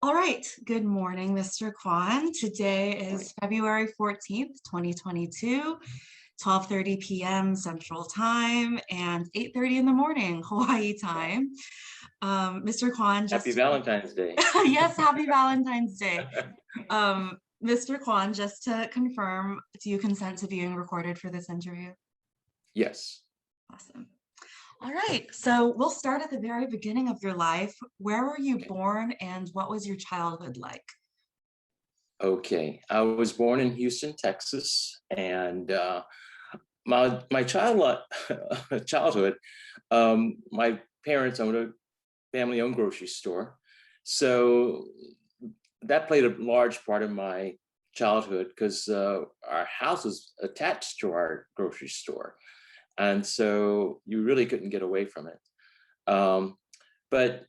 All right. Good morning, Mr. Kwan. Today Morning. is February 14th, 2022, 12:30 p.m. Central Time and 8:30 in the morning, Hawaii time. Mr. Kwan, Happy just Valentine's Day. yes, happy Valentine's Day. Mr. Kwan, just to confirm, do you consent to being recorded for this interview? Yes. Awesome. All right, so we'll start at the very beginning of your life. Where were you Okay. born and what was your childhood like? Okay. I was born in Houston, Texas, and my childhood, my parents owned a family-owned grocery store, so that played a large part in my childhood because our house was attached to our grocery store, and so you really couldn't get away from it. Um, but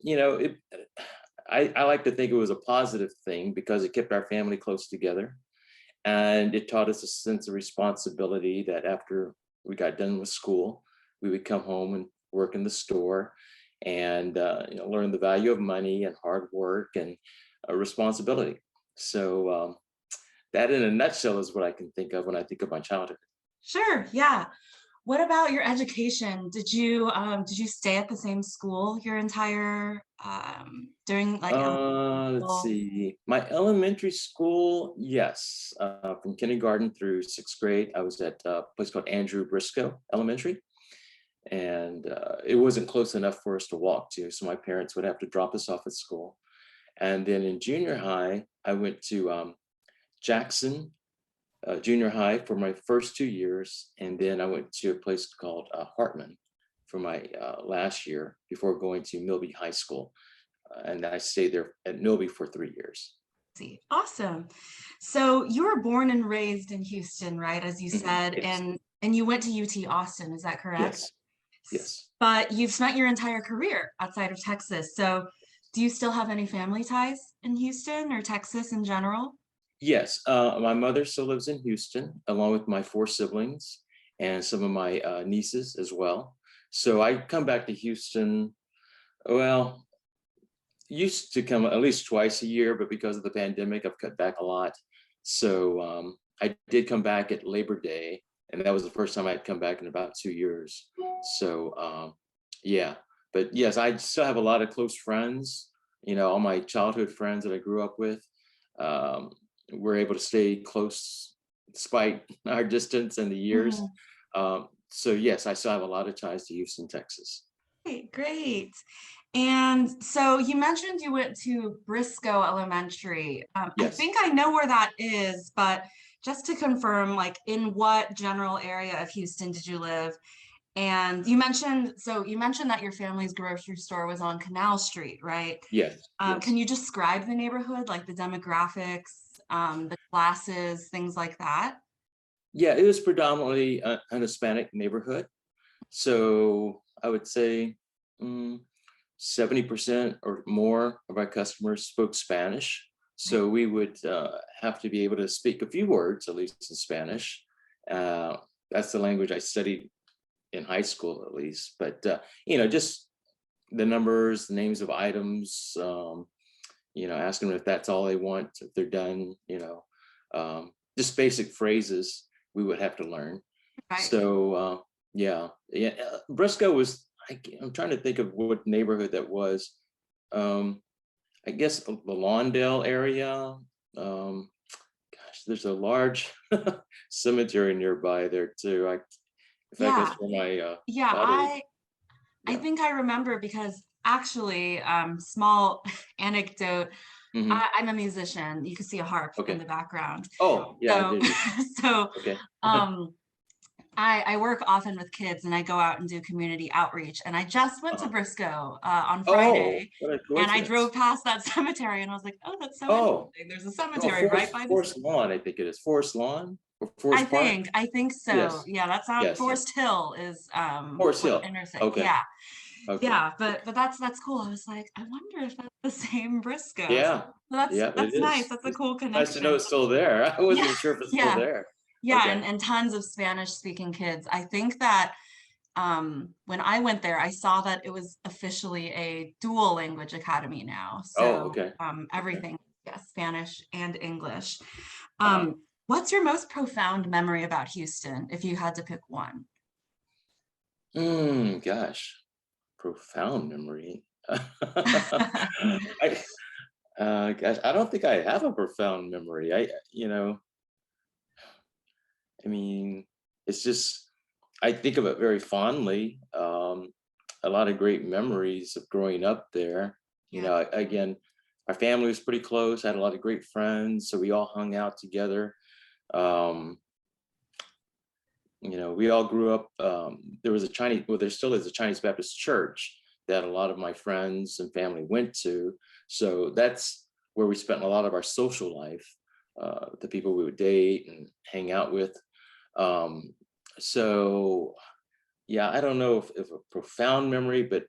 I like to think it was a positive thing because it kept our family close together, and it taught us a sense of responsibility that after we got done with school, we would come home and work in the store and learn the value of money and hard work and responsibility. So that in a nutshell is what I can think of when I think of my childhood. Sure, yeah. What about your education? Did you stay at the same school your entire during like elementary Let's school? see. My elementary school, yes, from kindergarten through sixth grade, I was at a place called Andrew Briscoe Elementary, and it wasn't close enough for us to walk to, so my parents would have to drop us off at school. And then in junior high, I went to Jackson Junior High for my first 2 years, and then I went to a place called Hartman for my last year before going to Milby High School, and I stayed there at Milby for 3 years. See, awesome. So you were born and raised in Houston, right? As you Mhm. said, Yes, and you went to UT Austin, is that correct? yes, yes, But you've spent your entire career outside of Texas. So do you still have any family ties in Houston or Texas in general? yes. My mother still lives in Houston, along with my four siblings and some of my nieces as well. So I come back to Houston. Well, used to come at least twice a year, but because of the pandemic, I've cut back a lot. So I did come back at Labor Day, and that was the first time I'd come back in about 2 years. So yeah, but yes, I still have a lot of close friends. All my childhood friends that I grew up with. Um, we're able to stay close despite our distance and the years. Mhm. So yes, I still have a lot of ties to Houston, Texas. Great, great. And so you mentioned you went to Briscoe Elementary. I Yes. think I know where that is, but just to confirm, like in what general area of Houston did you live? And you mentioned that your family's grocery store was on Canal Street, right? Yes. Can Yes. you describe the neighborhood, like the demographics, the classes, things like that? Yeah, it was predominantly an Hispanic neighborhood. So I would say mm, 70% or more of our customers spoke Spanish. Right. So we would have to be able to speak a few words, at least in Spanish. Uh, that's the language I studied in high school, at least. But, just the numbers, the names of items, asking them if that's all they want, if they're done, just basic phrases we would have to learn. Right. So yeah, yeah. Briscoe was. I'm trying to think of what neighborhood that was. Um, I guess the Lawndale area. Gosh, there's a large cemetery nearby there too. In fact, that's Yeah. where my Yeah, father. I Yeah. think I remember because actually, small anecdote, Hmm. I'm a musician. You can see a harp in Okay. the background. Oh, yeah, I So, did. so Okay. um, I work often with kids and I go out and do community outreach. And I just went to Uh-huh. Briscoe on Oh, Friday what a and I coincidence. drove past that cemetery and I was like, oh, that's so Oh, interesting. There's a oh, cemetery right Forest by this. Forest Lawn, I think it is. Forest Lawn or I Forest Park? think, I think so. Yes. Yeah, that's not Yes, yes. Forest Hill is Forest what Hill. intersect. Okay. Yeah. Okay. Yeah, but that's cool. I was like, I wonder if that's the same Briscoe. So Yeah. that's Yeah, it that's nice. is. That's a It's cool nice to know connection. it's still there. I Yeah, wasn't sure if it's still yeah, there. yeah, Okay. and tons of Spanish speaking kids. I think that when I went there, I saw that it was officially a dual language academy now. Oh, So okay. Okay. everything, yes, Spanish and English. Uh, What's your most profound memory about Houston, if you had to pick one? gosh, profound memory. I, gosh, I don't think I have a profound memory. I mean, it's just, I think of it very fondly. A lot of great memories of growing up there. Yeah. Again, our family was pretty close, had a lot of great friends, so we all hung out together. Um, we all grew up, there was a Chinese, well, there still is a Chinese Baptist church that a lot of my friends and family went to. So that's where we spent a lot of our social life, the people we would date and hang out with. Um, so yeah, I don't know if a profound memory, but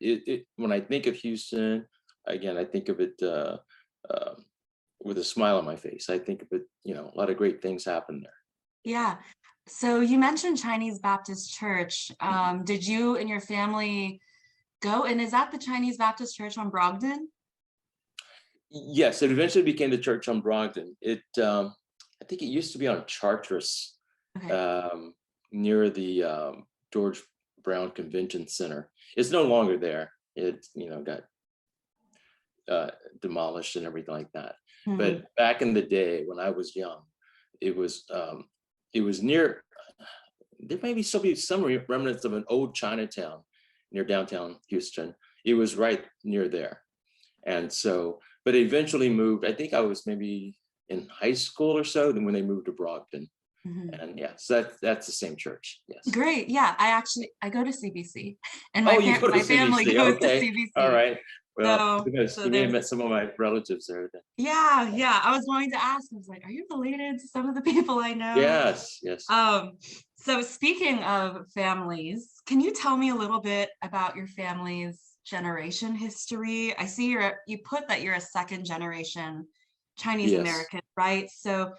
when I think of Houston, again, I think of it um with a smile on my face. I think of it, a lot of great things happen there. Yeah. So you mentioned Chinese Baptist Church. Mhm. Did you and your family go? And is that the Chinese Baptist Church on Brogdon? Yes, it eventually became the church on Brogdon. I think it used to be on Chartress, Okay. um, near the George Brown Convention Center. It's no longer there. It, got uh, demolished and everything like that. Mhm. But back in the day when I was young, it was um, it was near. There may be still be some remnants of an old Chinatown near downtown Houston. It was right near there, and so, but it eventually moved. I think I was maybe in high school or so. Then when they moved to Brockton, Mhm. and yeah, so that's the same church. Yes. Great. Yeah, I go to CBC, and Oh, you go to my family CBC. goes to Okay. All CBC. right. Well, So because so you may have there's met some of my relatives there then. yeah, yeah. I was going to ask, I was like, are you related to some of the people I know? Yes, yes. Um, so speaking of families, can you tell me a little bit about your family's generation history? I see you put that you're a second generation Chinese Yes. American, right? So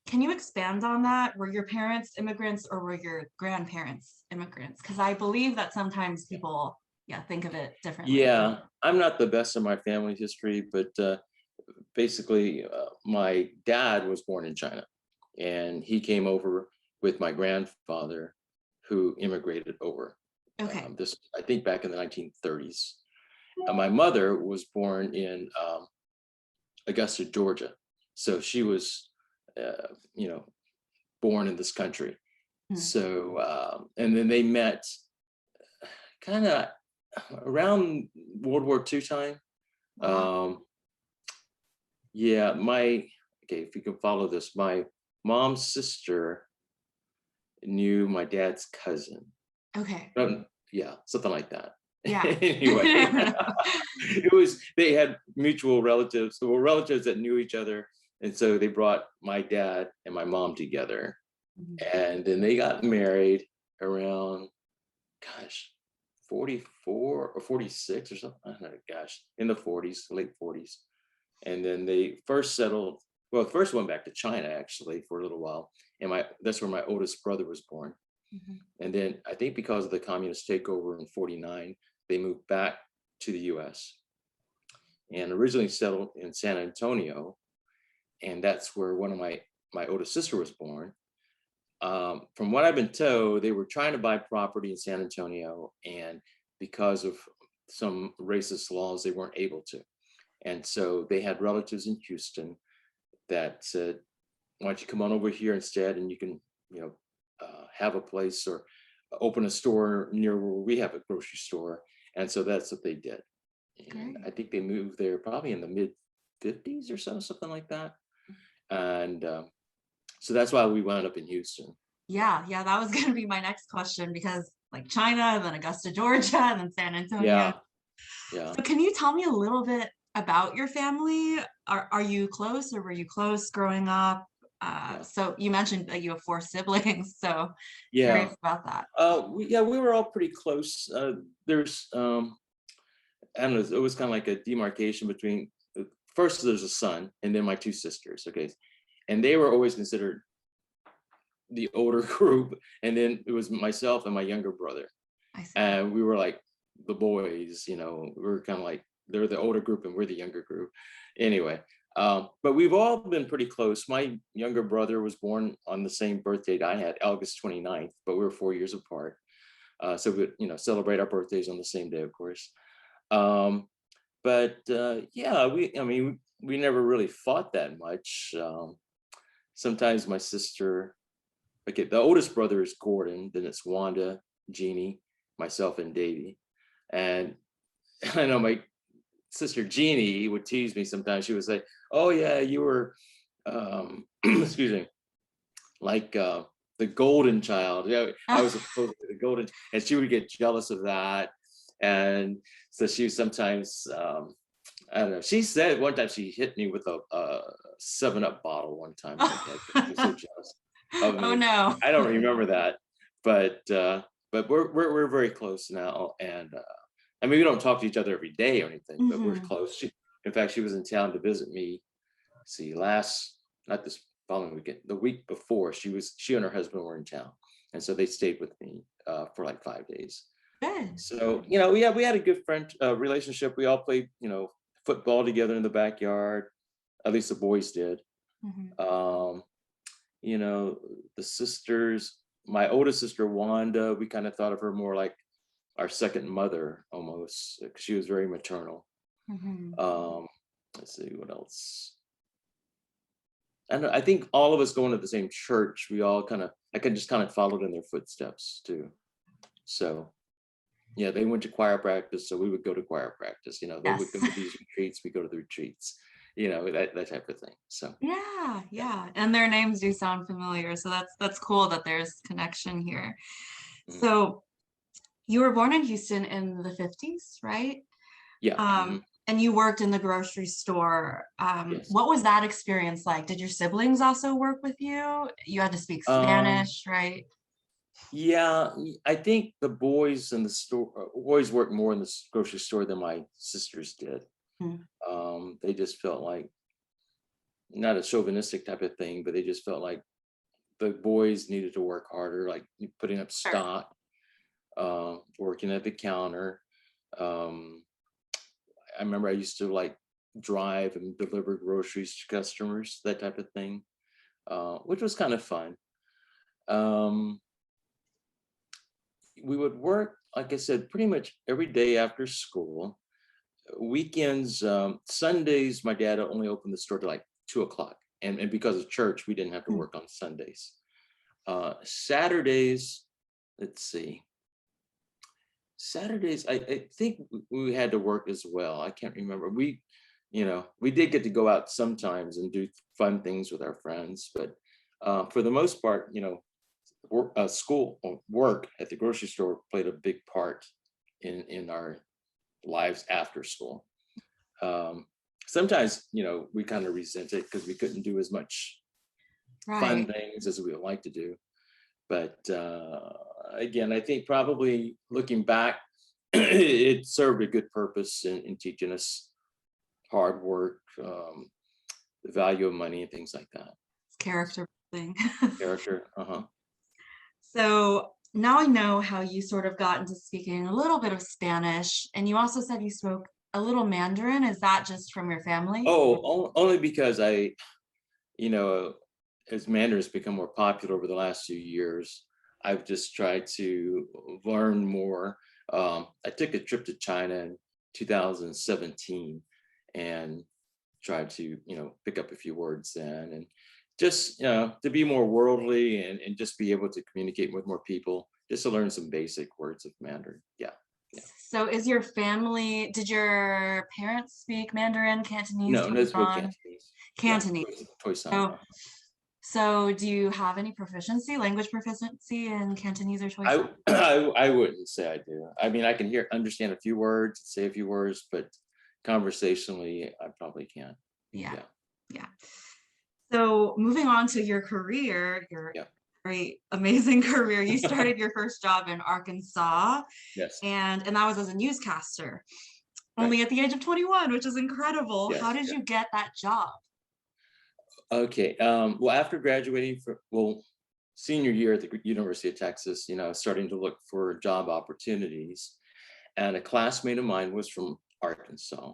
can you expand on that? Were your parents immigrants or were your grandparents immigrants? Because I believe that sometimes people, yeah, think of it differently. Yeah, I'm not the best of my family history, but basically, my dad was born in China, and he came over with my grandfather, who immigrated over. Okay. This, I think, back in the 1930s. My mother was born in Augusta, Georgia, so she was, uh, you know, born in this country. Hmm. So, and then they met kind of around World War II time. Wow. Um, yeah, okay, if you can follow this, my mom's sister knew my dad's cousin. Okay. Yeah, something like that. Yeah. Anyway, they had mutual relatives, so were relatives that knew each other. And so they brought my dad and my mom together. Mhm. And then they got married around, gosh, 44 or 46 or something. I don't know, gosh, in the 40s, late 40s. And then they first settled, well, first went back to China actually for a little while. And that's where my oldest brother was born. Mhm. And then I think because of the communist takeover in 49, they moved back to the US and originally settled in San Antonio. And that's where one of my oldest sister was born. From what I've been told, they were trying to buy property in San Antonio, and because of some racist laws, they weren't able to. And so they had relatives in Houston that said, "Why don't you come on over here instead, and you can, have a place or open a store near where we have a grocery store." And so that's what they did. And Great. I think they moved there probably in the mid 50s or so, something like that. And so that's why we wound up in Houston. Yeah, yeah, that was going to be my next question because like China, then Augusta, Georgia, and then San Antonio. Yeah, yeah. So can you tell me a little bit about your family? Are you close or were you close growing up? Yeah. So you mentioned that you have four siblings, so Yeah. curious about that. We were all pretty close. There's I don't know, it was kind of like a demarcation between first there's a son and then my two sisters. Okay. And they were always considered the older group. And then it was myself and my younger brother. I see. and we were like the boys, we were kind of like they're the older group and we're the younger group. Anyway, but we've all been pretty close. My younger brother was born on the same birth date I had, August 29th, but we were 4 years apart. So we, celebrate our birthdays on the same day, of course. Um, but yeah, I mean, we never really fought that much. Sometimes my sister, okay, the oldest brother is Gordon, then it's Wanda, Jeannie, myself, and Davy. And I know my sister Jeannie would tease me sometimes. She would say, "Oh yeah, you were, excuse me, like the golden child." Yeah, I was supposed to be the golden, and she would get jealous of that. And so she sometimes, I don't know. She said one time she hit me with a 7-Up bottle one time in the head. She was so jealous of Oh me. no. I don't remember that, but we're very close now, and I mean we don't talk to each other every day or anything, but we're Mhm. close. In fact, she was in town to visit me. See, not this following weekend, the week before, she and her husband were in town, and so they stayed with me for like 5 days. Good. So yeah, we had a good friend relationship. We all played football together in the backyard. At least the boys did. Mhm. Um, the sisters, my oldest sister Wanda, we kind of thought of her more like our second mother almost, 'cause she was very maternal. Mhm. Um, let's see what else. And I think all of us going to the same church, I can just kind of followed in their footsteps too. So yeah, they went to choir practice, so we would go to choir practice. They would Yes. go to these retreats, we go to the retreats. That type of thing. So Yeah, yeah. yeah. And their names do sound familiar. So that's cool that there's connection here. Mhm. So you were born in Houston in the 50s, right? Yeah. And you worked in the grocery store. Yes. What was that experience like? Did your siblings also work with you? You had to speak Um, Spanish, right? yeah, I think the boys in the store boys worked more in the grocery store than my sisters did. Mm, They just felt like not a chauvinistic type of thing, but they just felt like the boys needed to work harder, like putting up sure. stock, working at the counter. Um, I remember I used to like drive and deliver groceries to customers, that type of thing, which was kind of fun. Um, we would work, like I said, pretty much every day after school. Weekends, Sundays, my dad only opened the store to like 2 o'clock. And because of church, we didn't have to Mm, work on Sundays. Saturdays, let's see. Saturdays, I think we had to work as well. I can't remember. We did get to go out sometimes and do fun things with our friends, but for the most part, school or work at the grocery store played a big part in our lives after school. Um, Sometimes, we kind of resent it because we couldn't do as much fun right. things as we would like to do. But again, I think probably looking back, it served a good purpose in teaching us hard work, the value of money, and things like that. It's character thing. Character. Uh-huh. So now I know how you sort of got into speaking a little bit of Spanish, and you also said you spoke a little Mandarin. Is that just from your family? Oh, only because you know, as Mandarin's become more popular over the last few years, I've just tried to learn more. I took a trip to China in 2017 and tried to, pick up a few words then, and just, to be more worldly and just be able to communicate with more people, just to learn some basic words of Mandarin. Yeah. Yeah. So did your parents speak Mandarin, Cantonese, No, that's what Toisan? Cantonese. Yeah. Cantonese. Toy Son. So, so do you have any language proficiency in Cantonese or Toisan? I wouldn't say I do. I mean, I can understand a few words, say a few words, but conversationally, I probably can't. Yeah, Yeah, yeah. So moving on to your career, your yeah, great, amazing career. You started your first job in Arkansas, yes, and that was as a newscaster, right, only at the age of 21, which is incredible. How yes, did yeah. you get that job? Okay. Well, after graduating from, well, senior year at the University of Texas, starting to look for job opportunities. And a classmate of mine was from Arkansas.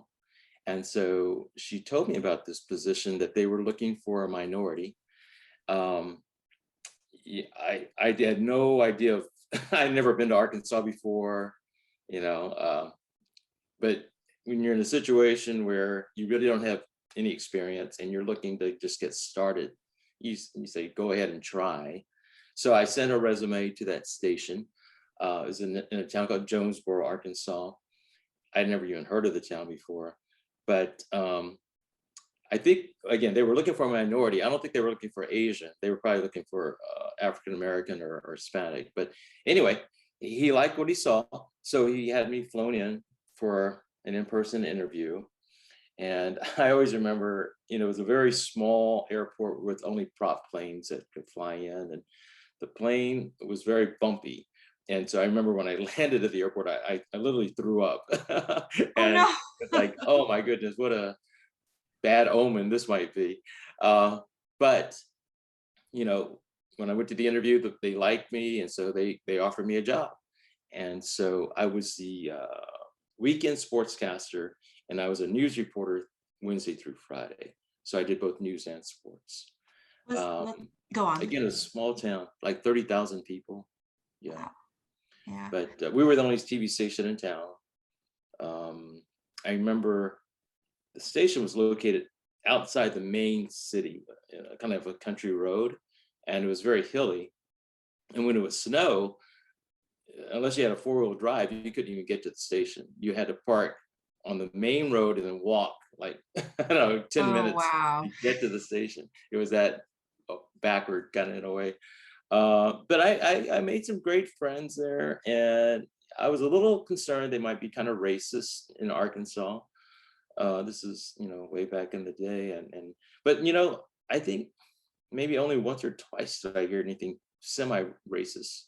And so she told me about this position that they were looking for a minority. Um, I had no idea of, I'd never been to Arkansas before, you know, but when you're in a situation where you really don't have any experience and you're looking to just get started, you say, go ahead and try. So I sent a resume to that station. It was in a town called Jonesboro, Arkansas. I'd never even heard of the town before, but I think, again, they were looking for a minority. I don't think they were looking for Asian. They were probably looking for African American or Hispanic. But anyway, he liked what he saw, so he had me flown in for an in-person interview. And I always remember, it was a very small airport with only prop planes that could fly in, and the plane was very bumpy. And so I remember when I landed at the airport, I literally threw up. Oh And no. it's like, oh my goodness, what a bad omen this might be. But, when I went to the interview, they liked me. And so they offered me a job. And so I was the weekend sportscaster, and I was a news reporter Wednesday through Friday. So I did both news and sports. Go on. Again, a small town, like 30,000 people. Yeah. Wow. Yeah. But we were the only TV station in town. I remember the station was located outside the main city, kind of a country road, and it was very hilly. And when it would snow, unless you had a four-wheel drive, you couldn't even get to the station. You had to park on the main road and then walk like, I don't know, 10 Oh, minutes wow. to get to the station. It was that backward kind of in a way. But I made some great friends there, and I was a little concerned they might be kind of racist in Arkansas. This is, way back in the day. But, I think maybe only once or twice did I hear anything semi-racist.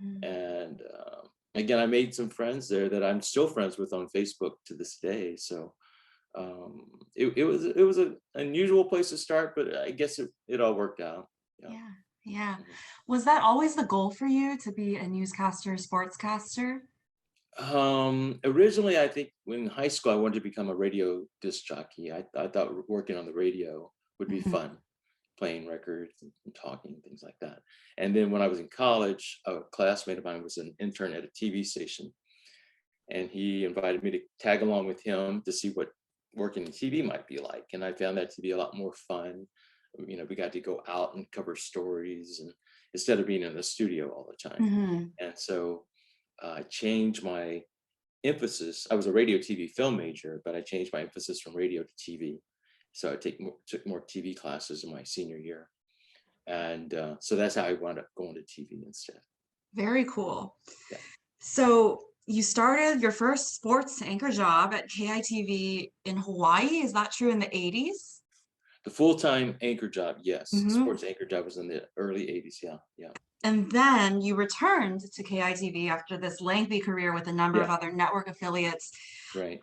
Mhm. And again, I made some friends there that I'm still friends with on Facebook to this day. So it was an unusual place to start, but I guess it all worked out. Yeah. Yeah. Yeah. Mhm. Was that always the goal for you to be a newscaster, sportscaster? Originally, I think in high school, I wanted to become a radio disc jockey. I thought working on the radio would be Mhm. fun, playing records and talking, things like that. And then when I was in college, a classmate of mine was an intern at a TV station, and he invited me to tag along with him to see what working in TV might be like. And I found that to be a lot more fun. We got to go out and cover stories, and instead of being in the studio all the time. Mhm. And so I changed my emphasis. I was a radio TV film major, but I changed my emphasis from radio to TV. So I took more TV classes in my senior year. And so that's how I wound up going to TV instead. Very cool. Yeah. So you started your first sports anchor job at KITV in Hawaii. Is that true in the 80s? The full-time anchor job, yes. Mhm. Sports anchor job was in the early 80s. Yeah. Yeah. And then you returned to KITV after this lengthy career with a number of Yeah. other network affiliates. Right.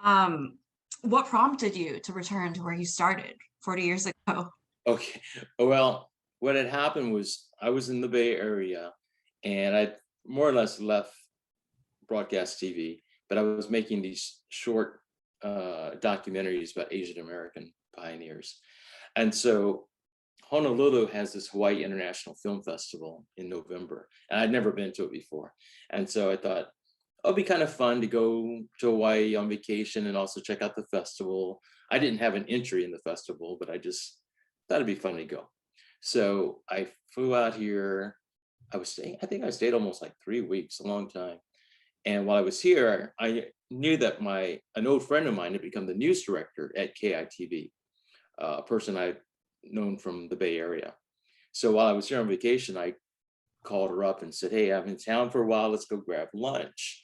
What prompted you to return to where you started 40 years ago? Okay. Well, what had happened was I was in the Bay Area, and I more or less left broadcast TV, but I was making these short documentaries about Asian American pioneers. And so Honolulu has this Hawaii International Film Festival in November, and I'd never been to it before. And so I thought, oh, it'd be kind of fun to go to Hawaii on vacation and also check out the festival. I didn't have an entry in the festival, but I just thought it'd be fun to go. So I flew out here. I think I stayed almost like 3 weeks, a long time. And while I was here, I knew that an old friend of mine had become the news director at KITV, a person I'd known from the Bay Area. So while I was here on vacation, I called her up and said, hey, I'm in town for a while, let's go grab lunch.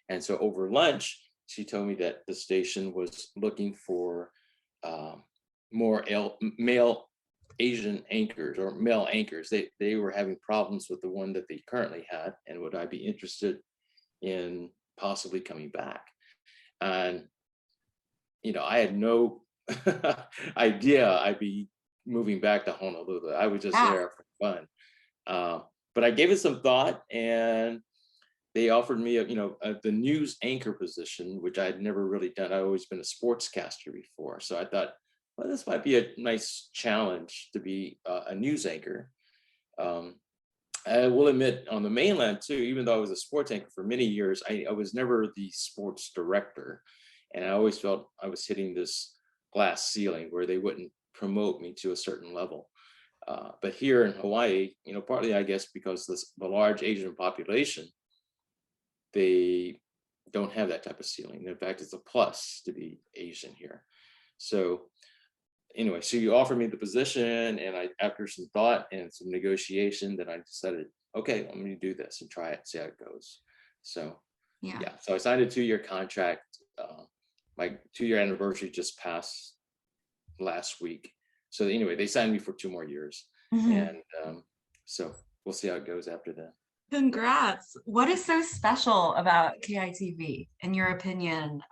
And so over lunch, she told me that the station was looking for more male Asian anchors or male anchors. They were having problems with the one that they currently had, and would I be interested in possibly coming back? And I had no idea I'd be moving back to Honolulu. I was just Yeah. there for fun. but I gave it some thought, and they offered me the news anchor position, which I had never really done. I'd always been a sportscaster before, so I thought, well, this might be a nice challenge to be a news anchor. Um, I will admit, on the mainland too, even though I was a sports anchor for many years, I was never the sports director. And I always felt I was hitting this glass ceiling where they wouldn't promote me to a certain level. But here in Hawaii, partly I guess because the large Asian population, they don't have that type of ceiling. In fact, it's a plus to be Asian here. So anyway, so you offered me the position, and after some thought and some negotiation, then I decided, okay, I'm going to do this and try it, see how it goes. So Yeah. so I signed a 2-year contract. My 2-year anniversary just passed last week. So anyway, they signed me for 2 more years, Mhm. and so we'll see how it goes after that. Congrats. What is so special about KITV, in your opinion?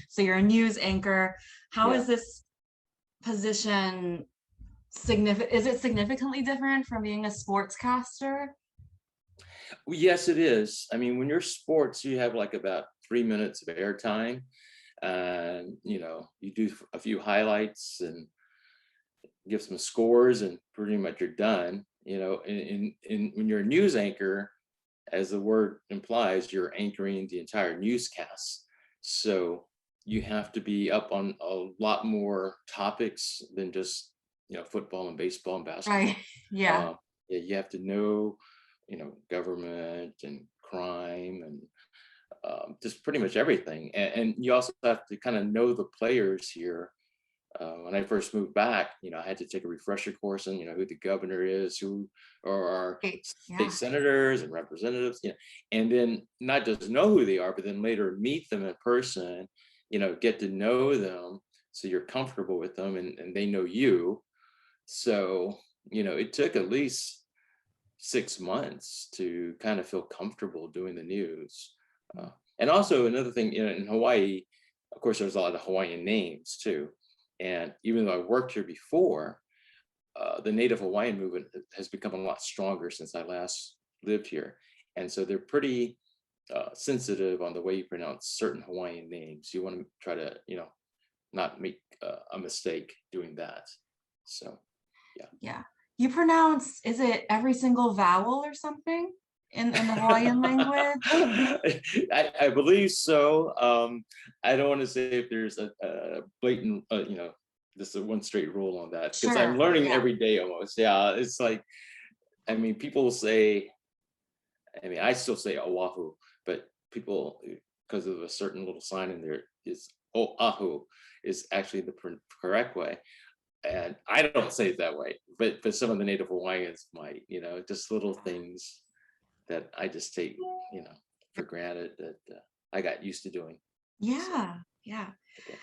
So you're a news anchor. How Yeah. is this position significant? Is it significantly different from being a sportscaster? Well, yes, it is. I mean, when you're sports, you have like about 3 minutes of airtime, and you do a few highlights and give some scores, and pretty much you're done. When you're a news anchor, as the word implies, you're anchoring the entire newscast. So you have to be up on a lot more topics than just football and baseball and Right. basketball. Yeah. Yeah, you have to know government and crime and just pretty much everything. And you also have to kind of know the players here. When I first moved back, I had to take a refresher course on, who the governor is, who are our Great. state Yeah. senators and representatives, and then not just know who they are, but then later meet them in person, get to know them so you're comfortable with them, and they know you. So, it took at least 6 months to kind of feel comfortable doing the news. And also another thing, in Hawaii, of course, there's a lot of Hawaiian names too. And even though I worked here before, the Native Hawaiian movement has become a lot stronger since I last lived here. And so they're pretty sensitive on the way you pronounce certain Hawaiian names. You want to try to, not make a mistake doing that. So, yeah. Yeah. You pronounce, is it every single vowel or something in the Hawaiian language? I believe so. I don't want to say if there's a blatant, just a one straight rule on that, because I'm Sure. learning Yeah. every day almost. Yeah, it's like, I mean, people say, I still say Oahu, but people, because of a certain little sign in there, is Oahu is actually the correct way. And I don't say it that way, but some of the Native Hawaiians might, just little things that I just take, for granted that I got used to doing. So, Yeah. Yeah. okay.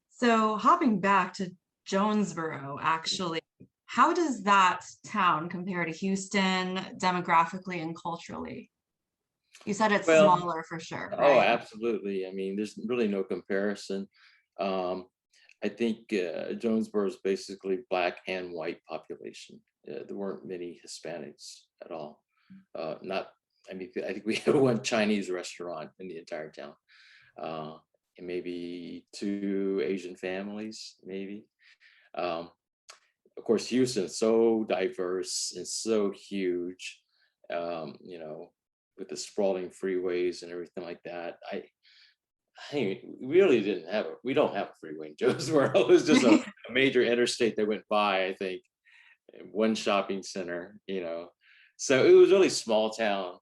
So hopping back to Jonesboro, actually, how does that town compare to Houston demographically and culturally? You said it's Well, smaller for sure, oh, right? absolutely. I mean, there's really no comparison. Um, I think Jonesboro is basically black and white population. There weren't many Hispanics at all. Not, I think we have one Chinese restaurant in the entire town, and maybe 2 Asian families, maybe. Um, of course, Houston is so diverse and so huge, with the sprawling freeways and everything like that. We don't have a freeway in Jonesboro. It was just a major interstate that went by, I think, and one shopping center, So it was really small town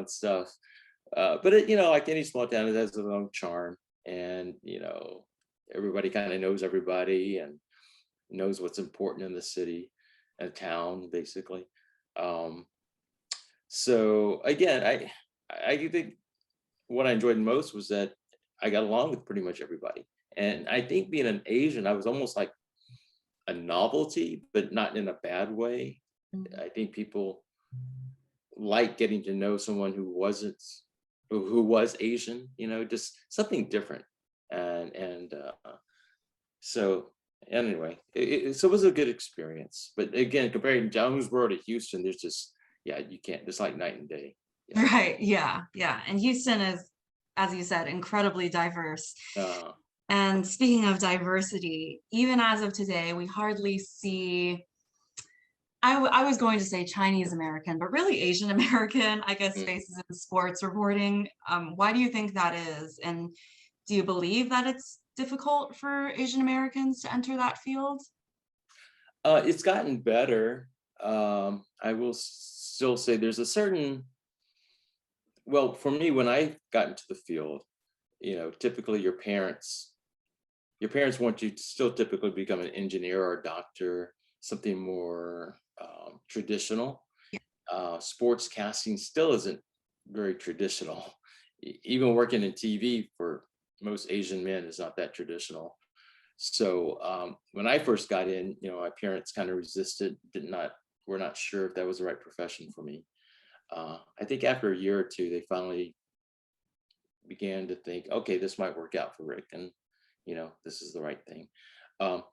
stuff. But like any small town, it has its own charm, and everybody kind of knows everybody and knows what's important in the city and town, basically. Um, so again, I think what I enjoyed most was that I got along with pretty much everybody. And I think being an Asian, I was almost like a novelty, but not in a bad way. I think people like getting to know someone who was Asian, just something different. And so anyway, so it was a good experience. But again, comparing Jonesboro to Houston, there's just yeah, you can't, it's like night and day. Yeah. Right. Yeah. Yeah. And Houston is, as you said, incredibly diverse. Uh, And speaking of diversity, even as of today, we hardly see, I was going to say Chinese American, but really Asian American, I guess, mm. faces in sports reporting. Why do you think that is? And do you believe that it's difficult for Asian Americans to enter that field? It's gotten better. I will still say there's a certain, well, for me, when I got into the field, typically your parents want you to still typically become an engineer or a doctor, something more traditional. Sports casting still isn't very traditional. Even working in TV for most Asian men is not that traditional. So when I first got in, my parents kind of resisted, were not sure if that was the right profession for me. I think after a year or two, they finally began to think, okay, this might work out for Rick, and this is the right thing. Um,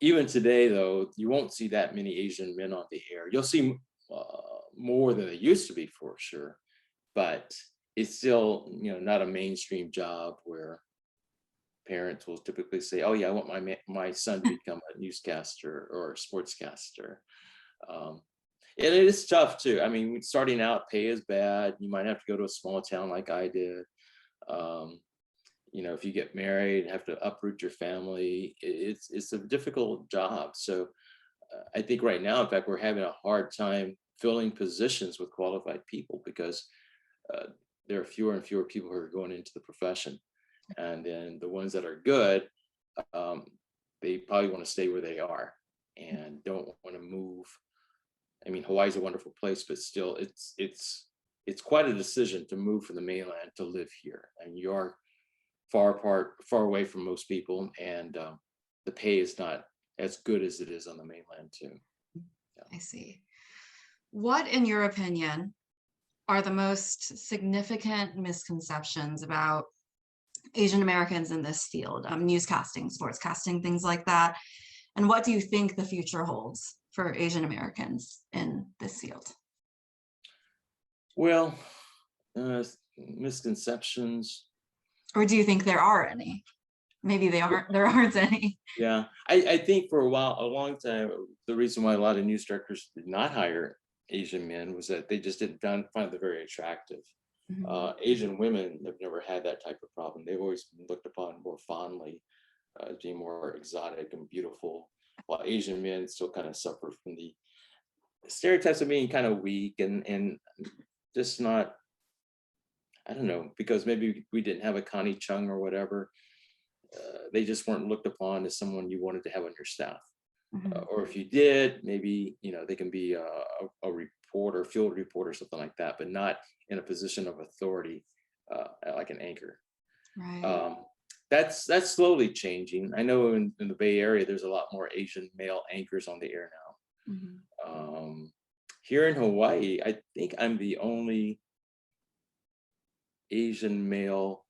Even today, though, you won't see that many Asian men on the air. You'll see more than they used to be, for sure, but it's still, not a mainstream job where parents will typically say, "Oh yeah, I want my son to become a newscaster or a sportscaster." Um, and it is tough too. I mean, starting out, pay is bad. You might have to go to a small town like I did. Um, if you get married, have to uproot your family. It's a difficult job. So I think right now, in fact, we're having a hard time filling positions with qualified people because uh, there are fewer and fewer people who are going into the profession, and then the ones that are good, um, they probably want to stay where they are and don't want to move. I mean, Hawaii's a wonderful place, but still, it's quite a decision to move from the mainland to live here, and you are far apart, far away from most people, and the pay is not as good as it is on the mainland too. Yeah. I see. What, in your opinion, are the most significant misconceptions about Asian Americans in this field, newscasting, sportscasting, things like that? And what do you think the future holds for Asian Americans in this field? Well, misconceptions. Or do you think there are any? Maybe there aren't any. Yeah, I think for a long time, the reason why a lot of news directors did not hire Asian men was that they just didn't find them very attractive. Mhm. Asian women have never had that type of problem. They've always been looked upon more fondly as being more exotic and beautiful, while Asian men still kind of suffer from the stereotypes of being kind of weak and just not, I don't know, because maybe we didn't have a Connie Chung or whatever. They just weren't looked upon as someone you wanted to have on your staff. Mhm. Or if you did, maybe they can be a reporter, field reporter, something like that, but not in a position of authority, like an anchor. Right. Um, that's slowly changing. I know in the Bay Area, there's a lot more Asian male anchors on the air now. Mhm. Here in Hawaii, I think I'm the only Asian male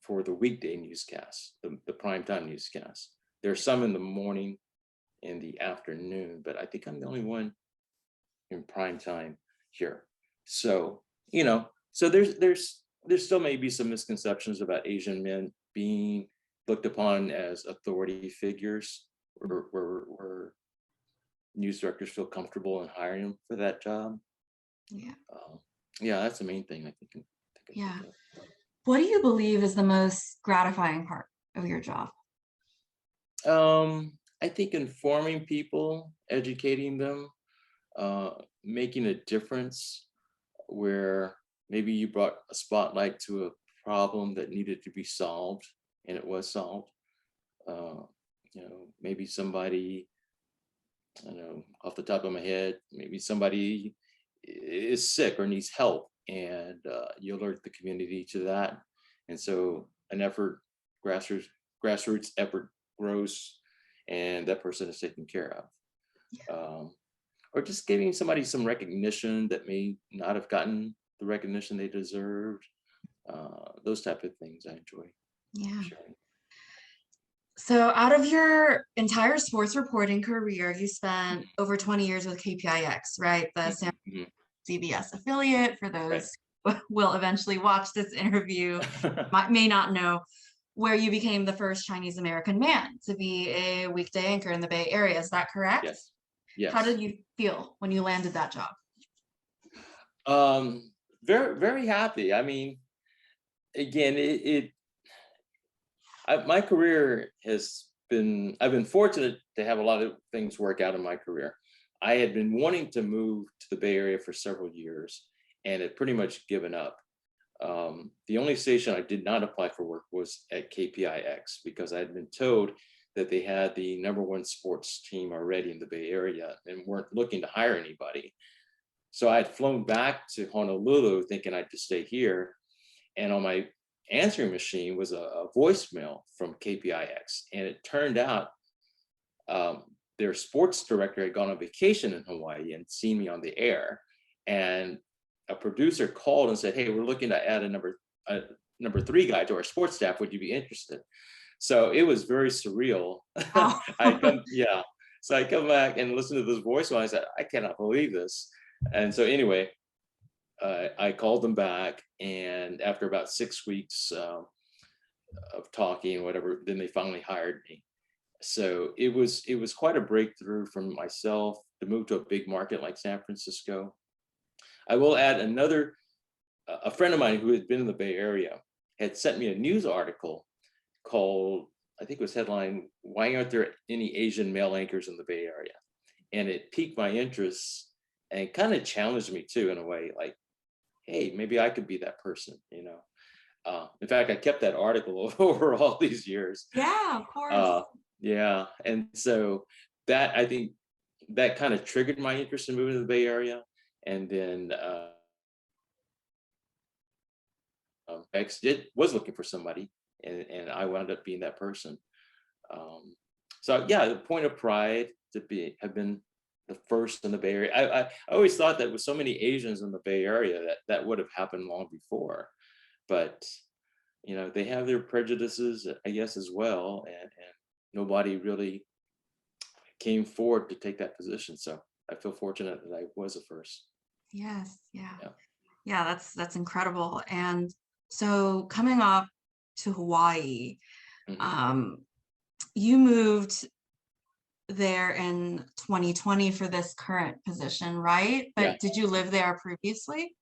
for the weekday newscast, the primetime newscast. There's some in the morning, in the afternoon, but I think I'm the only one in prime time here. So, so there's still maybe some misconceptions about Asian men being looked upon as authority figures, where news directors feel comfortable in hiring them for that job. Yeah. Yeah, that's the main thing I think. I can Yeah. think What do you believe is the most gratifying part of your job? of. I think informing people, educating them, making a difference where maybe you brought a spotlight to a problem that needed to be solved and it was solved. Uh, maybe somebody, I don't know, off the top of my head, maybe somebody is sick or needs help, and you alert the community to that. And so an effort, grassroots, grassroots effort grows, and that person is taken care of. Um, or just giving somebody some recognition that may not have gotten the recognition they deserved. Those type of things I enjoy Yeah. sharing. So out of your entire sports reporting career, you spent over 20 years with KPIX, right? The San Mhm. CBS affiliate. For Right. those who will eventually watch this interview, may not know, where you became the first Chinese American man to be a weekday anchor in the Bay Area. Is that correct? Yes. How Yes. did you feel when you landed that job? Very, very happy. I mean, again, my career has been, I've been fortunate to have a lot of things work out in my career. I had been wanting to move to the Bay Area for several years and had pretty much given up. The only station I did not apply for work was at KPIX because I had been told that they had the #1 sports team already in the Bay Area and weren't looking to hire anybody. So I had flown back to Honolulu thinking I'd just stay here. And on my answering machine was a voicemail from KPIX. And it turned out um, their sports director had gone on vacation in Hawaii and seen me on the air. And a producer called and said, "Hey, we're looking to add a number 3 guy to our sports staff. Would you be interested?" So it was very surreal. Oh, Yeah. So I come back and listen to this voicemail. I said, "I cannot believe this." And so anyway, I called them back, and after about 6 weeks of talking, whatever, then they finally hired me. So it was quite a breakthrough from myself to move to a big market like San Francisco. I will add a friend of mine who had been in the Bay Area had sent me a news article called, I think it was headline, "Why aren't there any Asian male anchors in the Bay Area?" And it piqued my interest and kind of challenged me too in a way, like, hey, maybe I could be that person. In fact, I kept that article over all these years. yeah, of course. Uh, yeah, and so that, I think, that kind of triggered my interest in moving to the Bay Area, and then X was looking for somebody, and I wound up being that person. Um, so yeah, the point of pride to have been the first in the Bay Area. I always thought that with so many Asians in the Bay Area that would have happened long before, but they have their prejudices, I guess, as well, and nobody really came forward to take that position. So I feel fortunate that I was the first. Yes, yeah. Yeah. Yeah, that's incredible. And so coming up to Hawaii, Mhm. um, you moved there in 2020 for this current position, right? Yeah. But did you live there previously?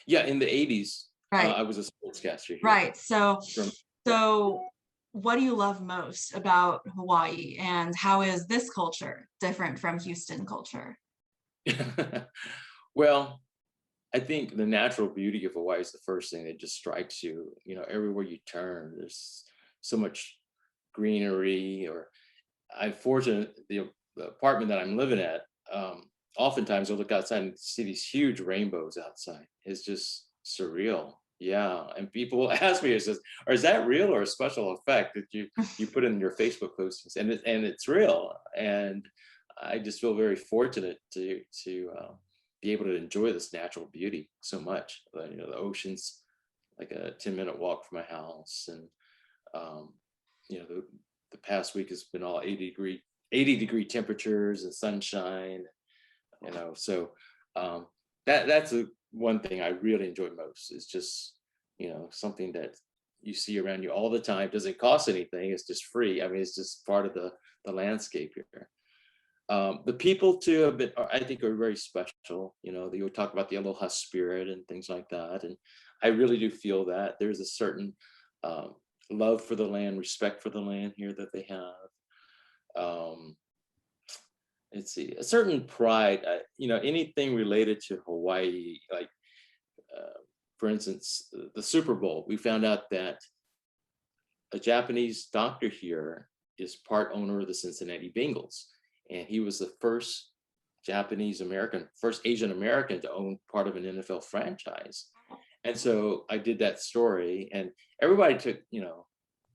Yeah. In the 80s, Right, I was a sportscaster here. right. So, From yeah. so what do you love most about Hawaii, and how is this culture different from Houston culture? Well, I think the natural beauty of Hawaii is the first thing that just strikes you. Everywhere you turn, there's so much greenery. Or I'm fortunate, the apartment that I'm living at. Oftentimes, I look outside and see these huge rainbows outside. It's just surreal. Yeah, and people ask me, "Is that real or a special effect that you put in your Facebook postings?" And it's real. And I just feel very fortunate to be able to enjoy this natural beauty so much. The ocean's like a 10-minute walk from my house, and um, the past week has been all 80-degree temperatures and sunshine. So that's one thing I really enjoy most, is just something that you see around you all the time. Doesn't cost anything. It's just free. I mean, it's just part of the landscape here. The people too I think, are very special. They would talk about the aloha spirit and things like that, and I really do feel that there's a certain um, love for the land, respect for the land here that they have. Um, let's see, a certain pride. Anything related to Hawaii, like for instance, the Super Bowl. We found out that a Japanese doctor here is part owner of the Cincinnati Bengals, and he was the first Japanese American, first Asian American to own part of an NFL franchise. And so I did that story, and everybody took,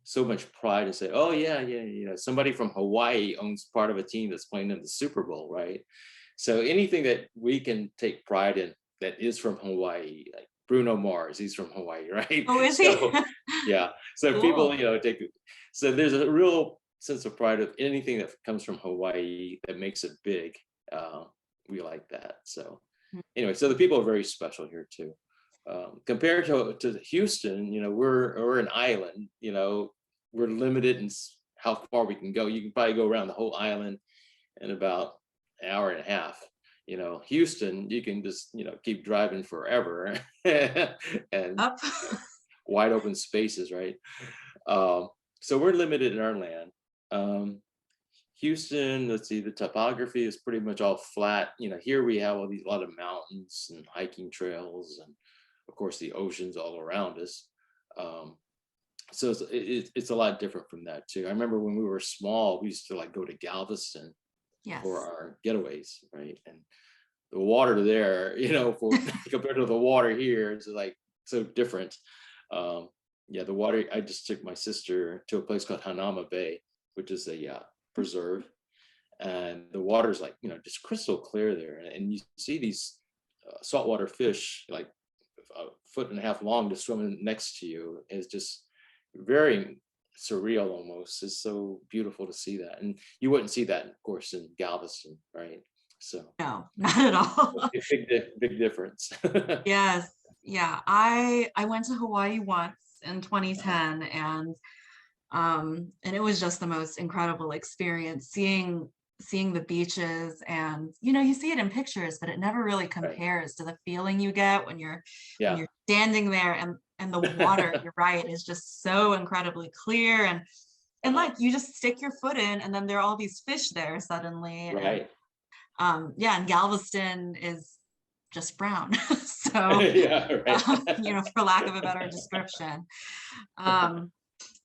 so much pride and said, "Oh yeah, yeah, somebody from Hawaii owns part of a team that's playing in the Super Bowl, right?" So anything that we can take pride in that is from Hawaii, like Bruno Mars, he's from Hawaii, right? Oh, is he? So yeah, so people, Cool. take. So there's a real sense of pride of anything that comes from Hawaii that makes it big. We like that. So Mm. anyway, so the people are very special here too. Compared to Houston, we're an island. We're limited in how far we can go. You can probably go around the whole island in about an hour and a half. Houston, you can just keep driving forever, and Up. wide open spaces, right? So we're limited in our land. Um, Houston, let's see, the topography is pretty much all flat. Here we have a lot of mountains and hiking trails, and of course the oceans all around us. So it's a lot different from that too. I remember when we were small, we used to like go to Galveston for Yes. our getaways, right? And the water there, for compared to the water here, is like so different. Yeah, the water. I just took my sister to a place called Hanama Bay, which is a preserve, and the water's like just crystal clear there, and you see these saltwater fish like a foot and a half long just swimming next to you. Is just very surreal almost. It's so beautiful to see that, and you wouldn't see that, of course, in Galveston, right? So No, not at all. big difference. Yes. Yeah. I went to Hawaii once in Uh-huh. 2010, and it was just the most incredible experience seeing the beaches, and you see it in pictures, but it never really Right. compares to the feeling you get when Yeah. you're standing there, and the water, you're right, is just so incredibly clear, and Uh-huh. like you just stick your foot in, and then there are all these fish there suddenly, and Right. yeah, and Galveston is just brown. So, Yeah. Right. for lack of a better description. Um,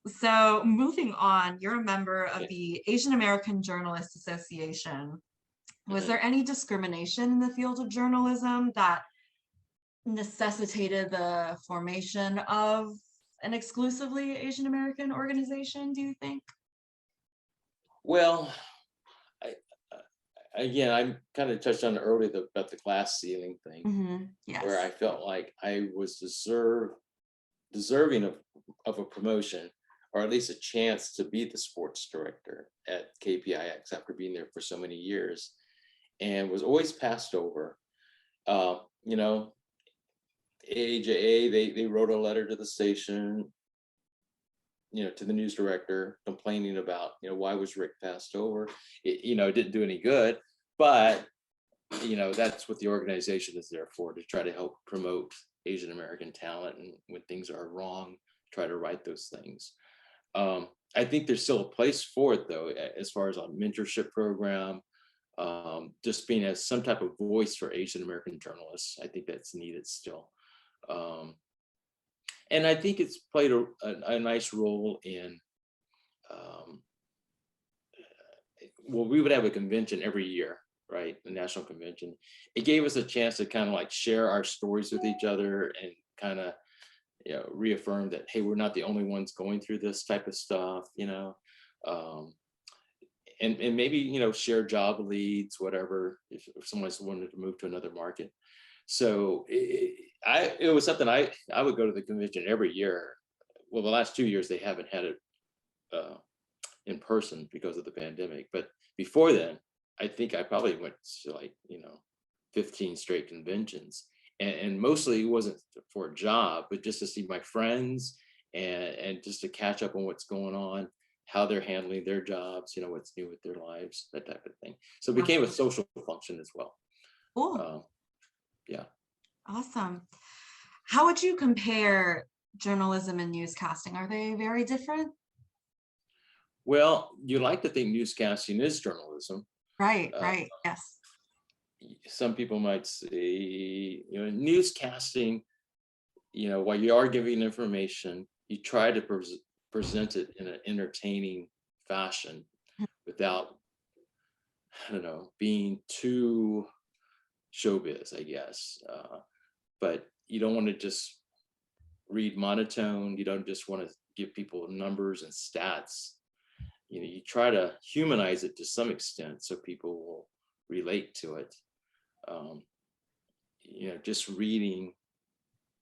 so moving on, you're a member of Okay. the Asian American Journalists Association. Was Mhm. there any discrimination in the field of journalism that necessitated the formation of an exclusively Asian American organization, do you think? Well, I, again, I kind of touched on it earlier about the glass ceiling thing, where I Yes. felt like I was deserving of a promotion, or at least a chance to be the sports director at KPIX after being there for so many years, and was always passed over. You know, AJA, they wrote a letter to the station, to the news director complaining about, why was Rick passed over? It didn't do any good, but that's what the organization is there for, to try to help promote Asian American talent, and when things are wrong, try to right those things. I think there's still a place for it though, as far as a mentorship program, just being as some type of voice for Asian American journalists. I think that's needed still. Um, and I think it's played a nice role in, um, well, we would have a convention every year, right? The national convention. It gave us a chance to kind of like share our stories with each other, and kind of, reaffirm that, hey, we're not the only ones going through this type of stuff, um, and maybe, share job leads, whatever, if someone's wanted to move to another market. So it was something I would go to the convention every year. Well, the last 2 years they haven't had it uh, in person because of the pandemic. But before then, I think I probably went to like, 15 straight conventions. And mostly it wasn't for a job, but just to see my friends, and just to catch up on what's going on, how they're handling their jobs, what's new with their lives, that type of thing. So it became a Awesome. social function as well. Cool. Um, yeah. Awesome. How would you compare journalism and newscasting? Are they very different? Well, you like to think newscasting is journalism. Right, Uh, right. Yes. some people might say, newscasting, while you are giving information, you try to present it in an entertaining fashion without, I don't know, being too showbiz, I guess. But you don't want to just read monotone. You don't just want to give people numbers and stats. You try to humanize it to some extent so people will relate to it. Um, just reading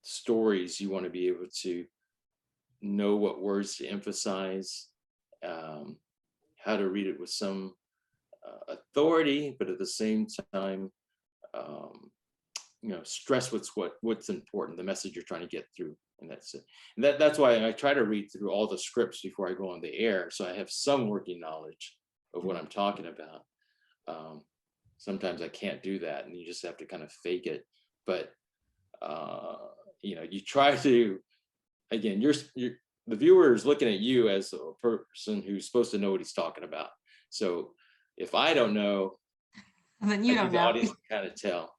stories, you want to be able to know what words to emphasize, um, how to read it with some authority, but at the same time, um, stress what's important, the message you're trying to get through, and that's it. And that's why I try to read through all the scripts before I go on the air, so I have some working knowledge of what I'm talking about. Um, Sometimes I can't do that, and you just have to kind of fake it. But you try to. Again, you're the viewer is looking at you as a person who's supposed to know what he's talking about. So if I don't know, And then you I think don't the know. audience can kind of tell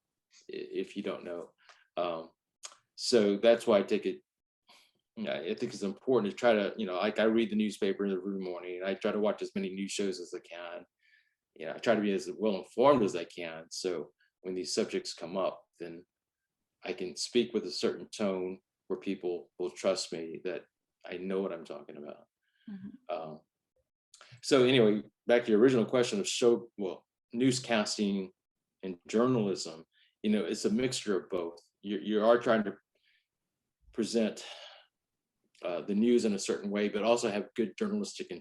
if you don't know. Um, so that's why I take it. I think it's important to try to, like I read the newspaper every morning, and I try to watch as many news shows as I can. I try to be as well informed as I can. So when these subjects come up, then I can speak with a certain tone where people will trust me that I know what I'm talking about. Mhm. Um, so anyway, back to your original question of newscasting and journalism. It's a mixture of both. You are trying to present the news in a certain way, but also have good journalistic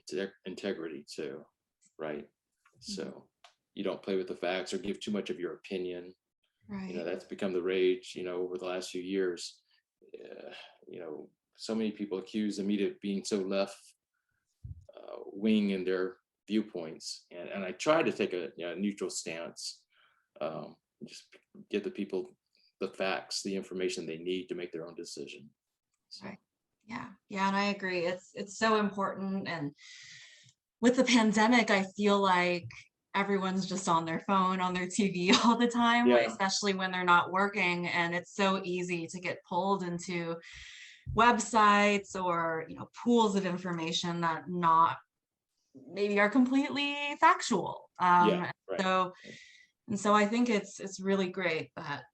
integrity too, right? So you don't play with the facts or give too much of your opinion. Right. That's become the rage, over the last few years. Uh, so many people accuse the media of being so left wing in their viewpoints, and I try to take a neutral stance, just give the people the facts, the information they need to make their own decision. So. Right. Yeah. Yeah. And I agree. It's so important. And with the pandemic, I feel like everyone's just on their phone, on their TV all the time, Yeah. especially when they're not working. And it's so easy to get pulled into websites or, pools of information that not maybe are completely factual. Yeah. Right. So I think it's really great that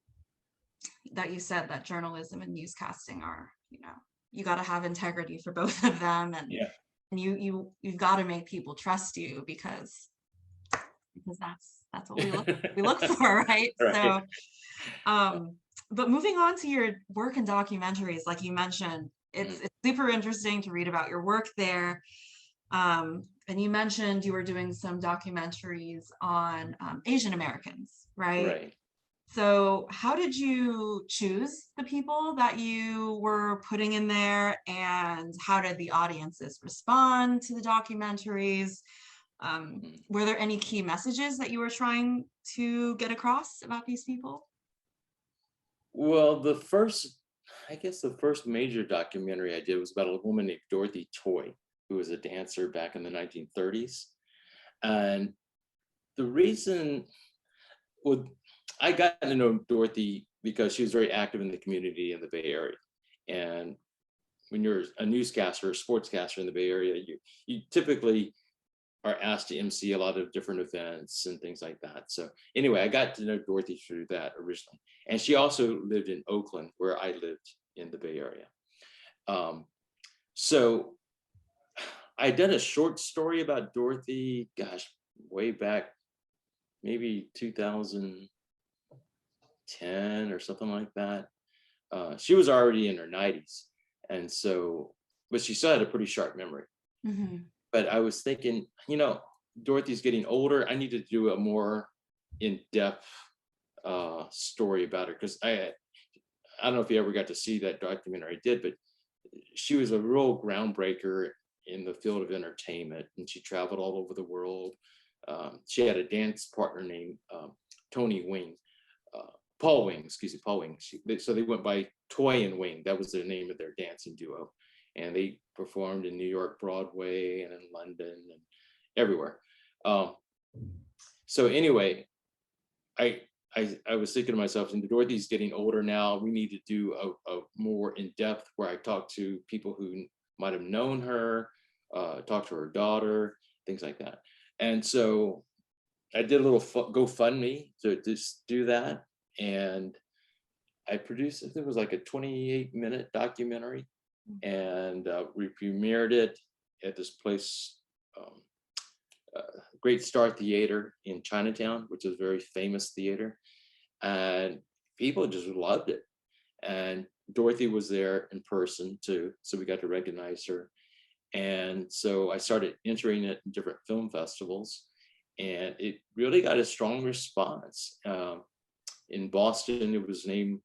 you said that journalism and newscasting are, you got to have integrity for both of them, and Yeah. you've got to make people trust you because that's what we look for, right? Right. So but moving on to your work in documentaries, like you mentioned, it's super interesting to read about your work there. And you mentioned you were doing some documentaries on Asian Americans, right? Right. So how did you choose the people that you were putting in there, and how did the audiences respond to the documentaries? Were there any key messages that you were trying to get across about these people? Well, I guess the first major documentary I did was about a woman named Dorothy Toy, who was a dancer back in the 1930s. And the reason, well, I got to know Dorothy because she was very active in the community in the Bay Area. And when you're a newscaster or sportscaster in the Bay Area, you typically are asked to MC a lot of different events and things like that. So anyway, I got to know Dorothy through that originally. And she also lived in Oakland, where I lived in the Bay Area. So I did a short story about Dorothy, gosh, way back, maybe 2010 or something like that. She was already in her 90s. And so, but she still had a pretty sharp memory. Mm-hmm. But I was thinking, Dorothy's getting older. I need to do a more in-depth story about her, because I don't know if you ever got to see that documentary I did, but she was a real groundbreaker in the field of entertainment, and she traveled all over the world. She had a dance partner named Tony Wing, Paul Wing, excuse me, Paul Wing. So they went by Toy and Wing. That was the name of their dancing duo. And they performed in New York Broadway and in London and everywhere. So anyway, I was thinking to myself, and Dorothy's getting older now. We need to do a more in-depth where I talk to people who might have known her, talk to her daughter, things like that. And so I did a little GoFundMe to just do that. And I produced, I think it was like a 28-minute documentary. And we premiered it at this place, Great Star Theater in Chinatown, which is a very famous theater. And people just loved it. And Dorothy was there in person too, so we got to recognize her. And so I started entering it in different film festivals, and it really got a strong response. In Boston, it was named,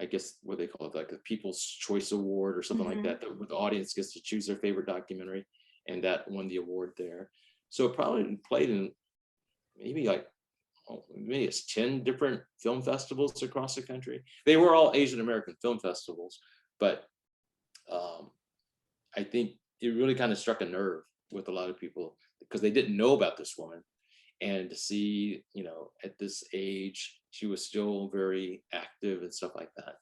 I guess, what they call it, like the People's Choice Award or something like Mhm. that, that the audience gets to choose their favorite documentary, and that won the award there. So it probably played in maybe like, oh, maybe it's 10 different film festivals across the country. They were all Asian American film festivals, but um, I think it really kind of struck a nerve with a lot of people because they didn't know about this woman. And to see, at this age, she was still very active and stuff like that.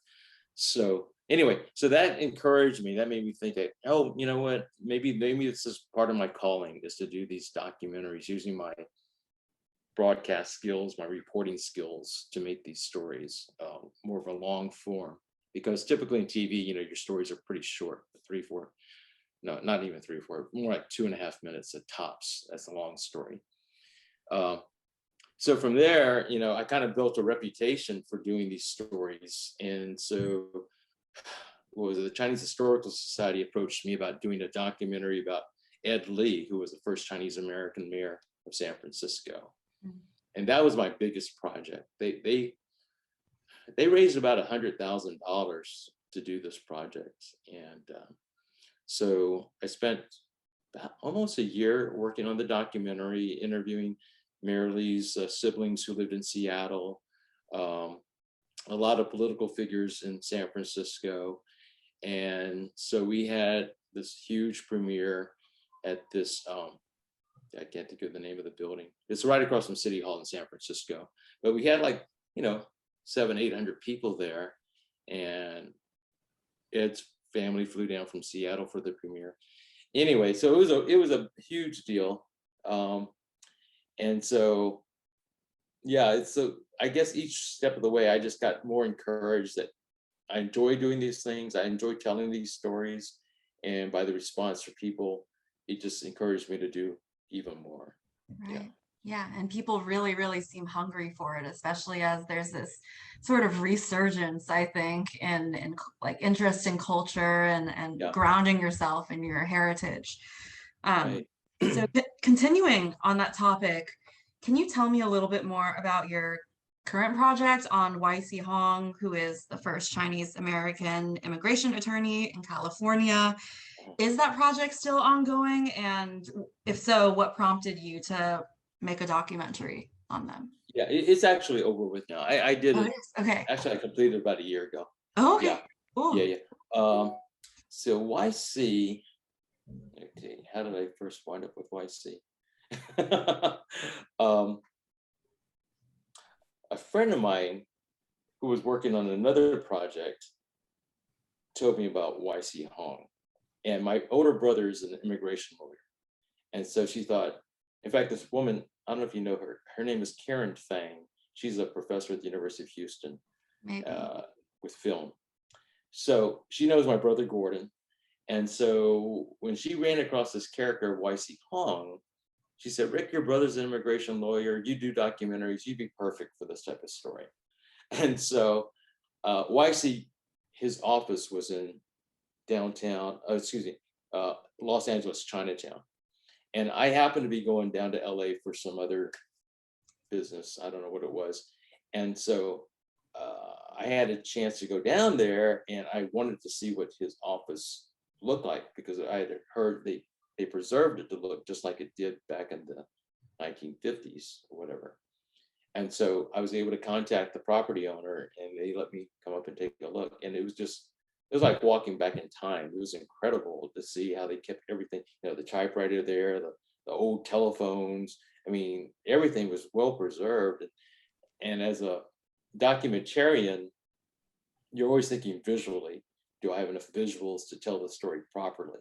So anyway, so that encouraged me. That made me think that, oh, you know what? Maybe this is part of my calling, is to do these documentaries using my broadcast skills, my reporting skills, to make these stories more of a long form. Because typically in TV, your stories are pretty short, 3, 4, no, not even 3 or 4, more like 2.5 minutes at tops. That's a long story. Um, so from there, I kind of built a reputation for doing these stories. And so the Chinese Historical Society approached me about doing a documentary about Ed Lee, who was the first Chinese American mayor of San Francisco. Mm. And that was my biggest project. They raised about $100,000 to do this project. And so I spent almost a year working on the documentary, interviewing Mayor Lee's siblings who lived in Seattle, um, a lot of political figures in San Francisco. And so we had this huge premiere at this, I can't think of the name of the building. It's right across from City Hall in San Francisco. But we had like, 700-800 people there. And Ed's family flew down from Seattle for the premiere. Anyway, so it was a huge deal. And so, yeah, so I guess each step of the way, I just got more encouraged that I enjoy doing these things. I enjoy telling these stories. And by the response from people, it just encouraged me to do even more. Yeah. Right. Yeah. And people really, really seem hungry for it, especially as there's this sort of resurgence, I think, in like interest in culture and Yeah. grounding yourself in your heritage. Um, Right. so continuing on that topic, can you tell me a little bit more about your current project on YC Hong, who is the first Chinese American immigration attorney in California? Is that project still ongoing? And if so, what prompted you to make a documentary on them? Yeah, it's actually over with now. I did Oh, it it. is. Okay. Actually, I completed it about a year ago. Oh, okay. Yeah. Yeah. Cool. Yeah. So YC, okay, how did I first wind up with YC? um, a friend of mine who was working on another project told me about YC Hong. And my older brother is an immigration lawyer. And so she thought, in fact, this woman, I don't know if you know her, her name is Karen Fang. She's a professor at the University of Houston Maybe. with film. So she knows my brother Gordon. And so when she ran across this character, YC Hong, she said, Rick, your brother's an immigration lawyer. You do documentaries. You'd be perfect for this type of story. And so YC, his office was in downtown, Los Angeles, Chinatown. And I happened to be going down to LA for some other business. I don't know what it was. And so I had a chance to go down there, and I wanted to see what his office looked like, because I had heard they preserved it to look just like it did back in the 1950s or whatever. And so I was able to contact the property owner, and they let me come up and take a look. And it was like walking back in time. It was incredible to see how they kept everything, the typewriter there, the old telephones. I mean, everything was well preserved. And as a documentarian, you're always thinking visually. Do I have enough visuals to tell the story properly?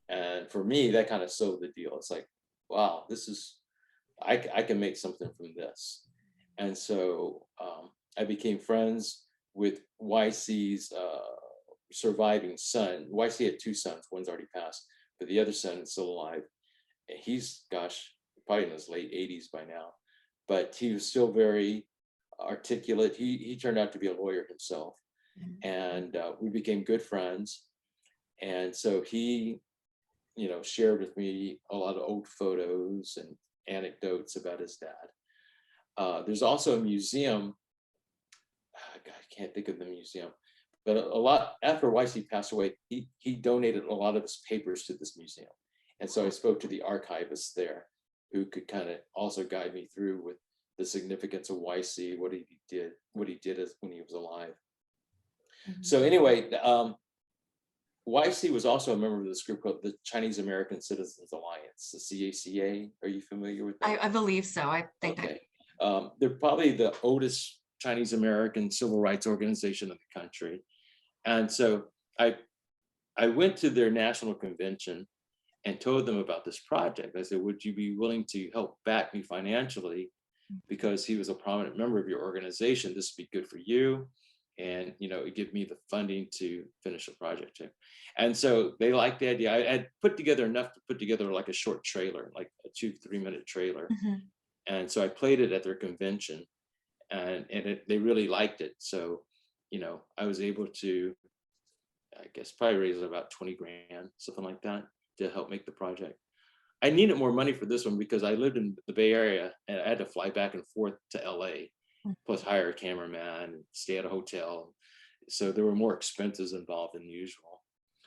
And for me, that kind of sealed the deal. It's like, wow, I can make something from this. And so I became friends with YC's surviving son. YC had 2 sons. One's already passed, but the other son is still alive. And he's, gosh, probably in his late 80s by now, but he was still very articulate. He turned out to be a lawyer himself, and we became good friends. And so he shared with me a lot of old photos and anecdotes about his dad. There's also a museum. God, I can't think of the museum, but a lot after YC passed away, he donated a lot of his papers to this museum, and so I spoke to the archivist there, who could kind of also guide me through with the significance of YC, what he did when he was alive. Mhm. So anyway, YC was also a member of this group called the Chinese American Citizens Alliance, the CACA. Are you familiar with that? I believe so. I think Okay. They're probably the oldest Chinese American civil rights organization in the country. And so I went to their national convention and told them about this project. I said, would you be willing to help back me financially? Because he was a prominent member of your organization. This would be good for you. And it give me the funding to finish the project too. And so they liked the idea. I had put together enough to put together like a short trailer, like a 2-3 minute trailer. Mhm. And so I played it at their convention, and they really liked it. So, I was able to, I guess, probably raise about 20 grand, something like that, to help make the project. I needed more money for this one because I lived in the Bay Area and I had to fly back and forth to LA, plus hire a cameraman and stay at a hotel. So there were more expenses involved than usual.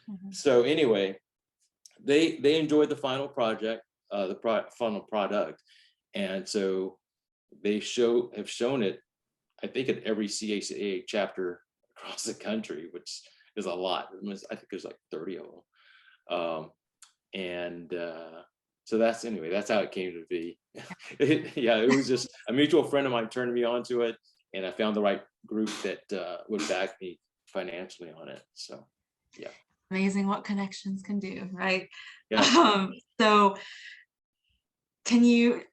Mhm. So anyway, they enjoyed the final project, final product. And so they have shown it, I think, at every CACA chapter across the country, which is a lot. I think there's like 30 of them. And so that's how it came to be. It was just a mutual friend of mine turned me onto it, and I found the right group that would back me financially on it. So yeah. Amazing what connections can do, right? Yeah. So can you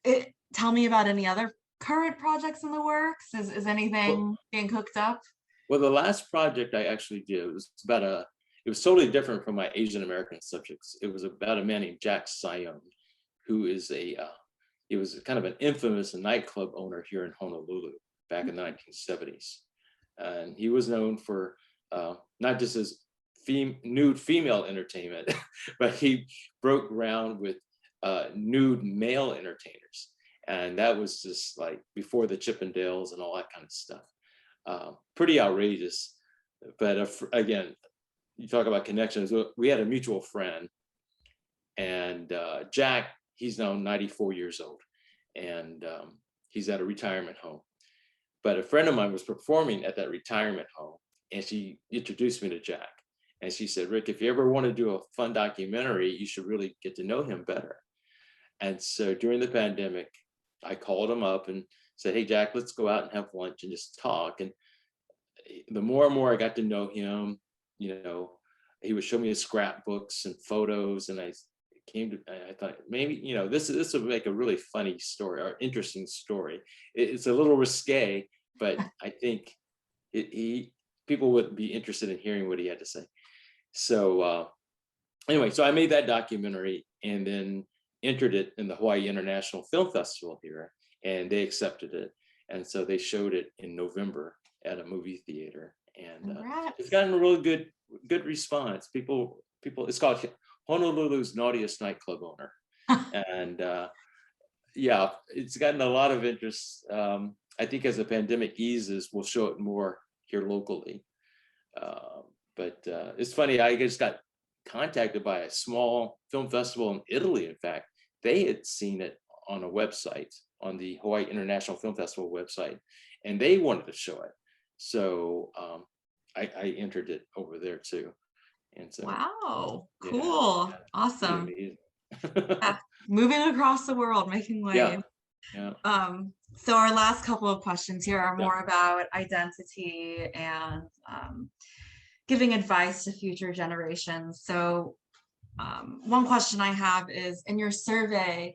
tell me about any other current projects in the works? Is anything being cooked up? Well, the last project I actually did it was totally different from my Asian American subjects. It was about a man named Jack Sion, who is he was kind of an infamous nightclub owner here in Honolulu back in the 1970s. And he was known for not just his nude female entertainment, but he broke ground with nude male entertainers. And that was just like before the Chippendales and all that kind of stuff. Pretty outrageous. But again, you talk about connections. We had a mutual friend, and Jack, he's now 94 years old, and he's at a retirement home. But a friend of mine was performing at that retirement home, and she introduced me to Jack. And she said, Rick, if you ever want to do a fun documentary, you should really get to know him better. And so during the pandemic, I called him up and said, hey, Jack, let's go out and have lunch and just talk. And the more and more I got to know him, he would show me his scrapbooks and photos. And I thought maybe, this would make a really funny story or interesting story. It's a little risque, but I think people would be interested in hearing what he had to say. So anyway, so I made that documentary and then entered it in the Hawaii International Film Festival here, and they accepted it. And so they showed it in November at a movie theater, and it's gotten a really good response. People, it's called Honolulu's Naughtiest Nightclub Owner. And yeah, it's gotten a lot of interest. I think as the pandemic eases, we'll show it more here locally. But it's funny, I just got contacted by a small film festival in Italy. In fact, they had seen it on a website, on the Hawaii International Film Festival website, and they wanted to show it. So I entered it over there too. And so, wow, cool, awesome. Yeah. Moving across the world, making waves. Yeah. So our last couple of questions here are more Yeah. about identity and giving advice to future generations. So one question I have is, in your survey,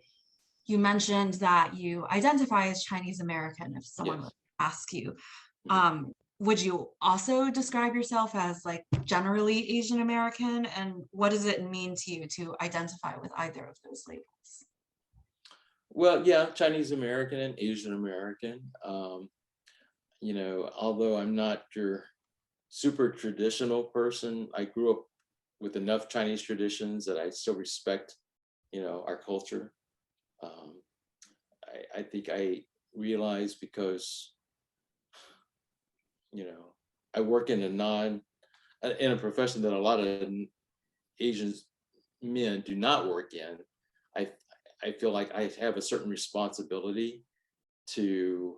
you mentioned that you identify as Chinese American if someone Yes. would ask you. Mhm. Would you also describe yourself as like generally Asian American? And what does it mean to you to identify with either of those labels? Well, yeah, Chinese American and Asian American. Although I'm not your super traditional person, I grew up with enough Chinese traditions that I still respect, our culture. Um, I think I realized because, you know, I work in a profession that a lot of Asian men do not work in. I I feel like I have a certain responsibility to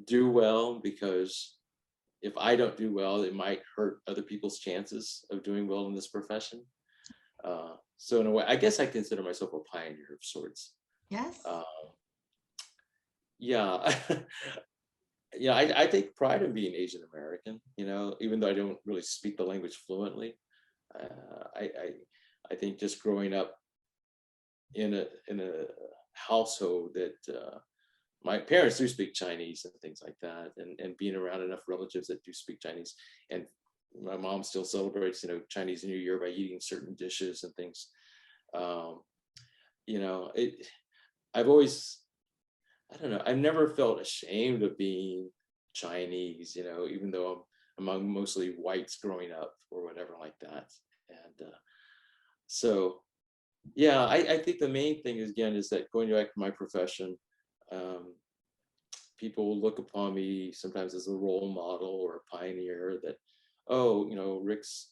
do well, because if I don't do well, it might hurt other people's chances of doing well in this profession. So in a way, I guess I consider myself a pioneer of sorts. Yes. Uh, yeah, yeah, I take pride in being Asian American. Even though I don't really speak the language fluently. I think just growing up in a household that my parents do speak Chinese and things like that, and being around enough relatives that do speak Chinese, and my mom still celebrates, Chinese New Year by eating certain dishes and things. Um, it. I've always, I don't know, I've never felt ashamed of being Chinese, even though I'm among mostly whites growing up or whatever like that. And so, yeah, I think the main thing is, again, is that going back to my profession, um, people look upon me sometimes as a role model or a pioneer that, oh, Rick's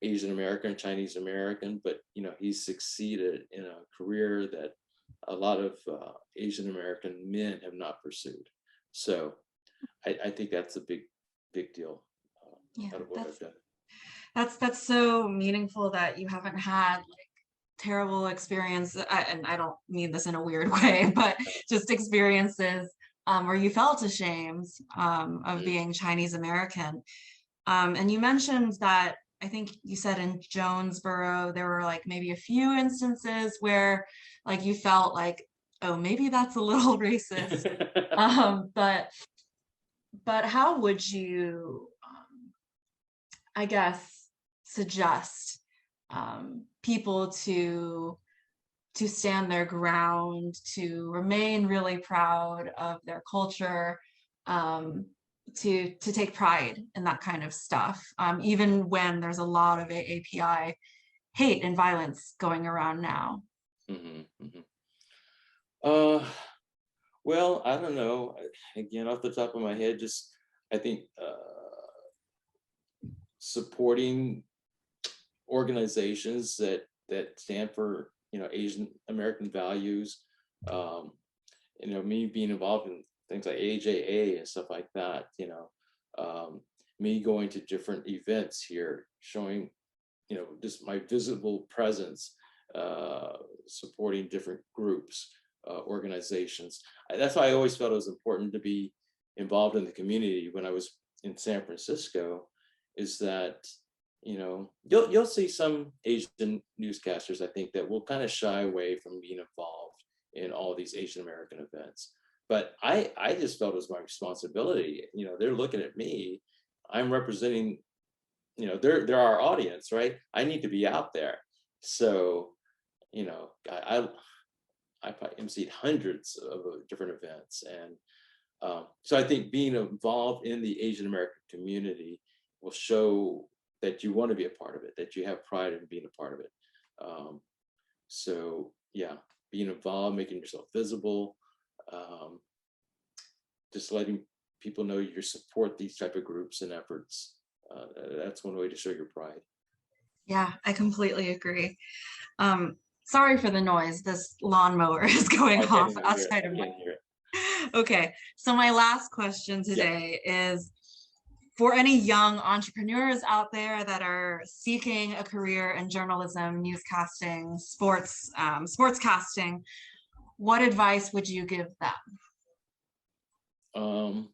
Asian American, Chinese American, but, he's succeeded in a career that a lot of Asian American men have not pursued. So I think that's a big deal Yeah, out of what I've done. that's so meaningful that you haven't had like terrible experience, and I don't mean this in a weird way, but just experiences where you felt ashamed of Mhm. being Chinese American. And you mentioned that I think you said in Jonesboro there were like maybe a few instances where like you felt like, oh, maybe that's a little racist. But how would you, I guess, suggest people to stand their ground, to remain really proud of their culture, um, to take pride in that kind of stuff, even when there's a lot of AAPI hate and violence going around now? Mhm, mhm. Uh, well, I don't know. Again, off the top of my head, just I think supporting organizations that stand for Asian American values. Um, me being involved in things like AJA and stuff like that. Um, me going to different events here, showing just my visible presence, supporting different groups, organizations. That's why I always felt it was important to be involved in the community when I was in San Francisco. Is that you'll see some Asian newscasters, I think, that will kind of shy away from being involved in all these Asian American events. But I just felt it was my responsibility. They're looking at me. I'm representing, they're our audience, right? I need to be out there. So, I probably emceed hundreds of different events, and so I think being involved in the Asian American community will show that you want to be a part of it, that you have pride in being a part of it. Um, so yeah, being involved, making yourself visible, um, just letting people know you support these type of groups and efforts. That's one way to show your pride. Yeah, I completely agree. Sorry for the noise. This lawnmower is going I can't off even hear it. outside I of my. can't hear it. Okay, so my last question Yeah. today is for any young entrepreneurs out there that are seeking a career in journalism, newscasting, sportscasting, what advice would you give them? Um,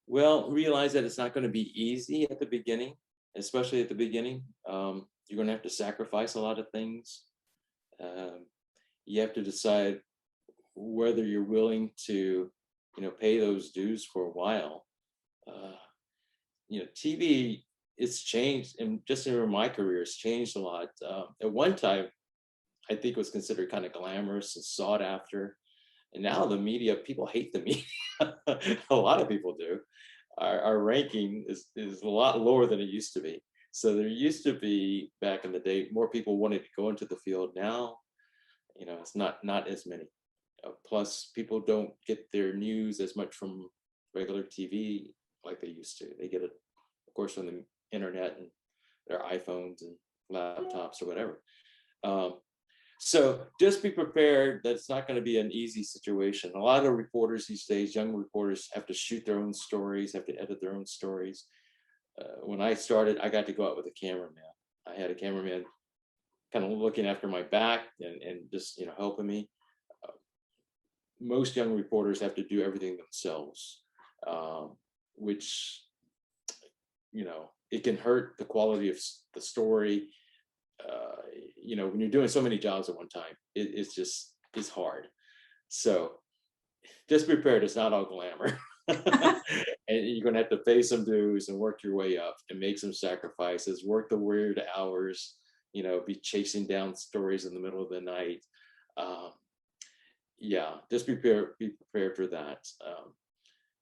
well, realize that it's not going to be easy at the beginning, especially at the beginning. You're going to have to sacrifice a lot of things. Um, you have to decide whether you're willing to, pay those dues for a while. Uh, TV, it's changed, and just in my career, it's changed a lot. At one time, I think it was considered kind of glamorous and sought after, and now the media, people hate the media. A lot of people do. Our ranking is a lot lower than it used to be. So there used to be back in the day more people wanted to go into the field. Now, it's not as many. Plus, people don't get their news as much from regular TV like they used to. They get it, of course, from the internet and their iPhones and laptops or whatever. Um, so just be prepared that it's not going to be an easy situation. A lot of reporters these days, young reporters, have to shoot their own stories, have to edit their own stories. When I started, I got to go out with a cameraman. I had a cameraman kind of looking after my back and just helping me. Most young reporters have to do everything themselves, which it can hurt the quality of the story. When you're doing so many jobs at one time, it's hard. So just prepared. It's not all glamour. And you're going to have to pay some dues and work your way up and make some sacrifices, work the weird hours, be chasing down stories in the middle of the night. Yeah, just be prepared for that.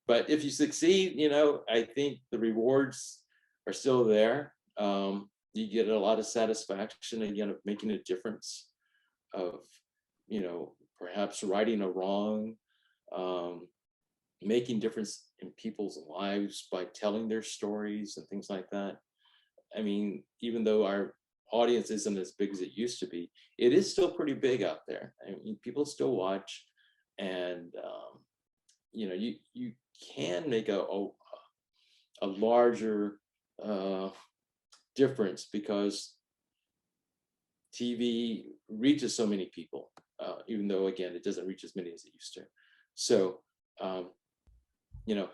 But if you succeed, I think the rewards are still there. You get a lot of satisfaction, again, of making a difference, of, perhaps righting a wrong, making difference in people's lives by telling their stories and things like that. I mean, even though our audience isn't as big as it used to be, it is still pretty big out there. I mean, people still watch, and you can make a larger difference because TV reaches so many people, even though, again, it doesn't reach as many as it used to. So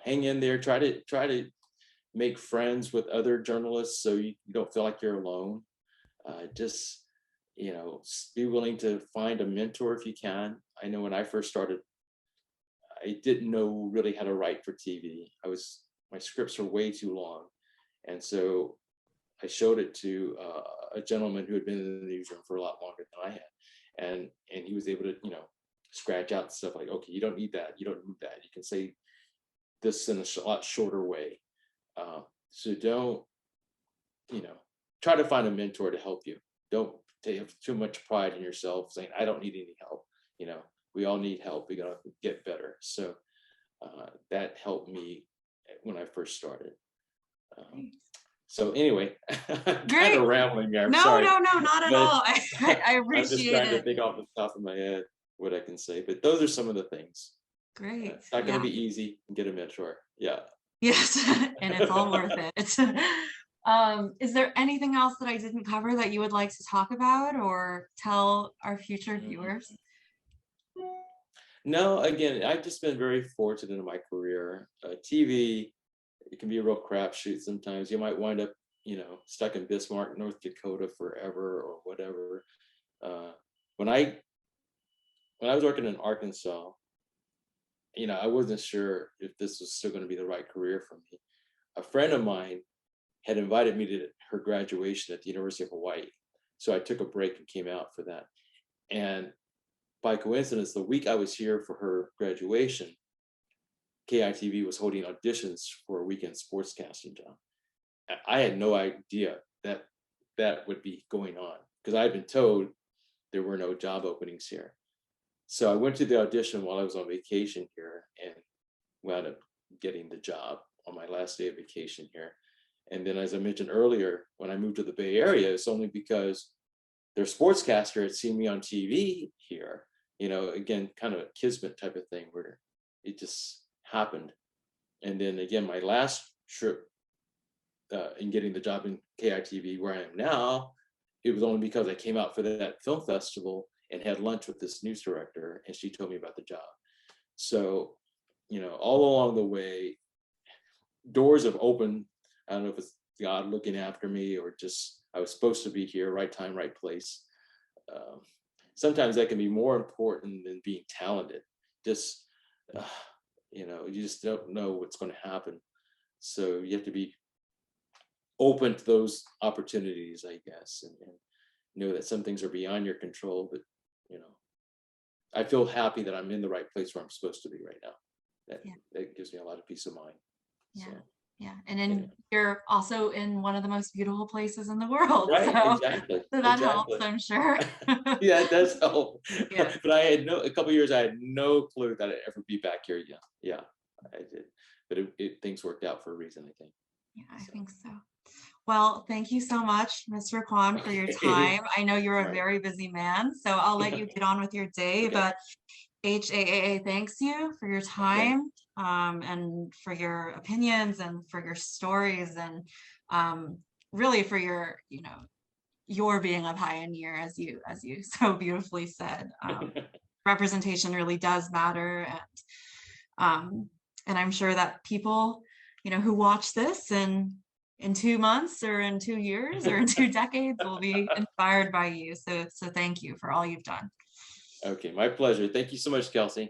hang in there, try to make friends with other journalists so you don't feel like you're alone. Just be willing to find a mentor if you can. I know when I first started, I didn't know really how to write for TV. My scripts were way too long, and so I showed it to a gentleman who had been in the newsroom for a lot longer than I had, and he was able to scratch out stuff like, okay, you don't need that, you don't need that. You can say this in a lot shorter way. So don't try to find a mentor to help you. Don't take too much pride in yourself saying, I don't need any help. We all need help. We gotta get better. So that helped me when I first started. So anyway, I'm kind of rambling there. I'm No, sorry. no, not at But all. I I'm just appreciate trying to it. think off the top of my head what I can say. But those are some of the things. Great. It's not going to be easy. Get a mentor. Yeah. Yes, and it's all worth it. Is there anything else that I didn't cover that you would like to talk about or tell our future viewers? No, again, I've just been very fortunate in my career. TV, it can be a real crapshoot sometimes. You might wind up, stuck in Bismarck, North Dakota forever or whatever. When I was working in Arkansas, I wasn't sure if this was still going to be the right career for me. A friend of mine had invited me to her graduation at the University of Hawaii. So I took a break and came out for that. And by coincidence, the week I was here for her graduation, KITV was holding auditions for a weekend sportscasting job. I had no idea that that would be going on because I had been told there were no job openings here. So I went to the audition while I was on vacation here and wound up getting the job on my last day of vacation here. And then, as I mentioned earlier, when I moved to the Bay Area, it's only because their sportscaster had seen me on TV here, again, kind of a kismet type of thing where it just happened. And then again, my last trip in getting the job in KITV where I am now, it was only because I came out for that film festival and had lunch with this news director, and she told me about the job. So, all along the way, doors have opened. I don't know if it's God looking after me or just I was supposed to be here, right time, right place. Sometimes that can be more important than being talented. Just, you just don't know what's going to happen. So you have to be open to those opportunities, I guess, and know that some things are beyond your control, but I feel happy that I'm in the right place where I'm supposed to be right now. That gives me a lot of peace of mind. Yeah. So. Yeah, and then you're also in one of the most beautiful places in the world, Right, so exactly, that helps, exactly. I'm sure. Yeah, it does help. Yeah, But I had a couple years, I had no clue that I'd ever be back here. Yeah, yeah, I did. But things worked out for a reason, I think. yeah, I So, think so. Well, thank you so much, Mr. Kwan, for your okay, time. I know you're a right. very busy man, so I'll let you get on with your day, Okay, but HAAA thanks you for your okay. time, and for your opinions and for your stories and um, really for your, your being a pioneer, as you so beautifully said. Representation really does matter, um, and I'm sure that people, who watch this and in 2 months or in 2 years or in 2 decades will be inspired by you. So thank you for all you've done. Okay, my pleasure. Thank you so much, Kelsey.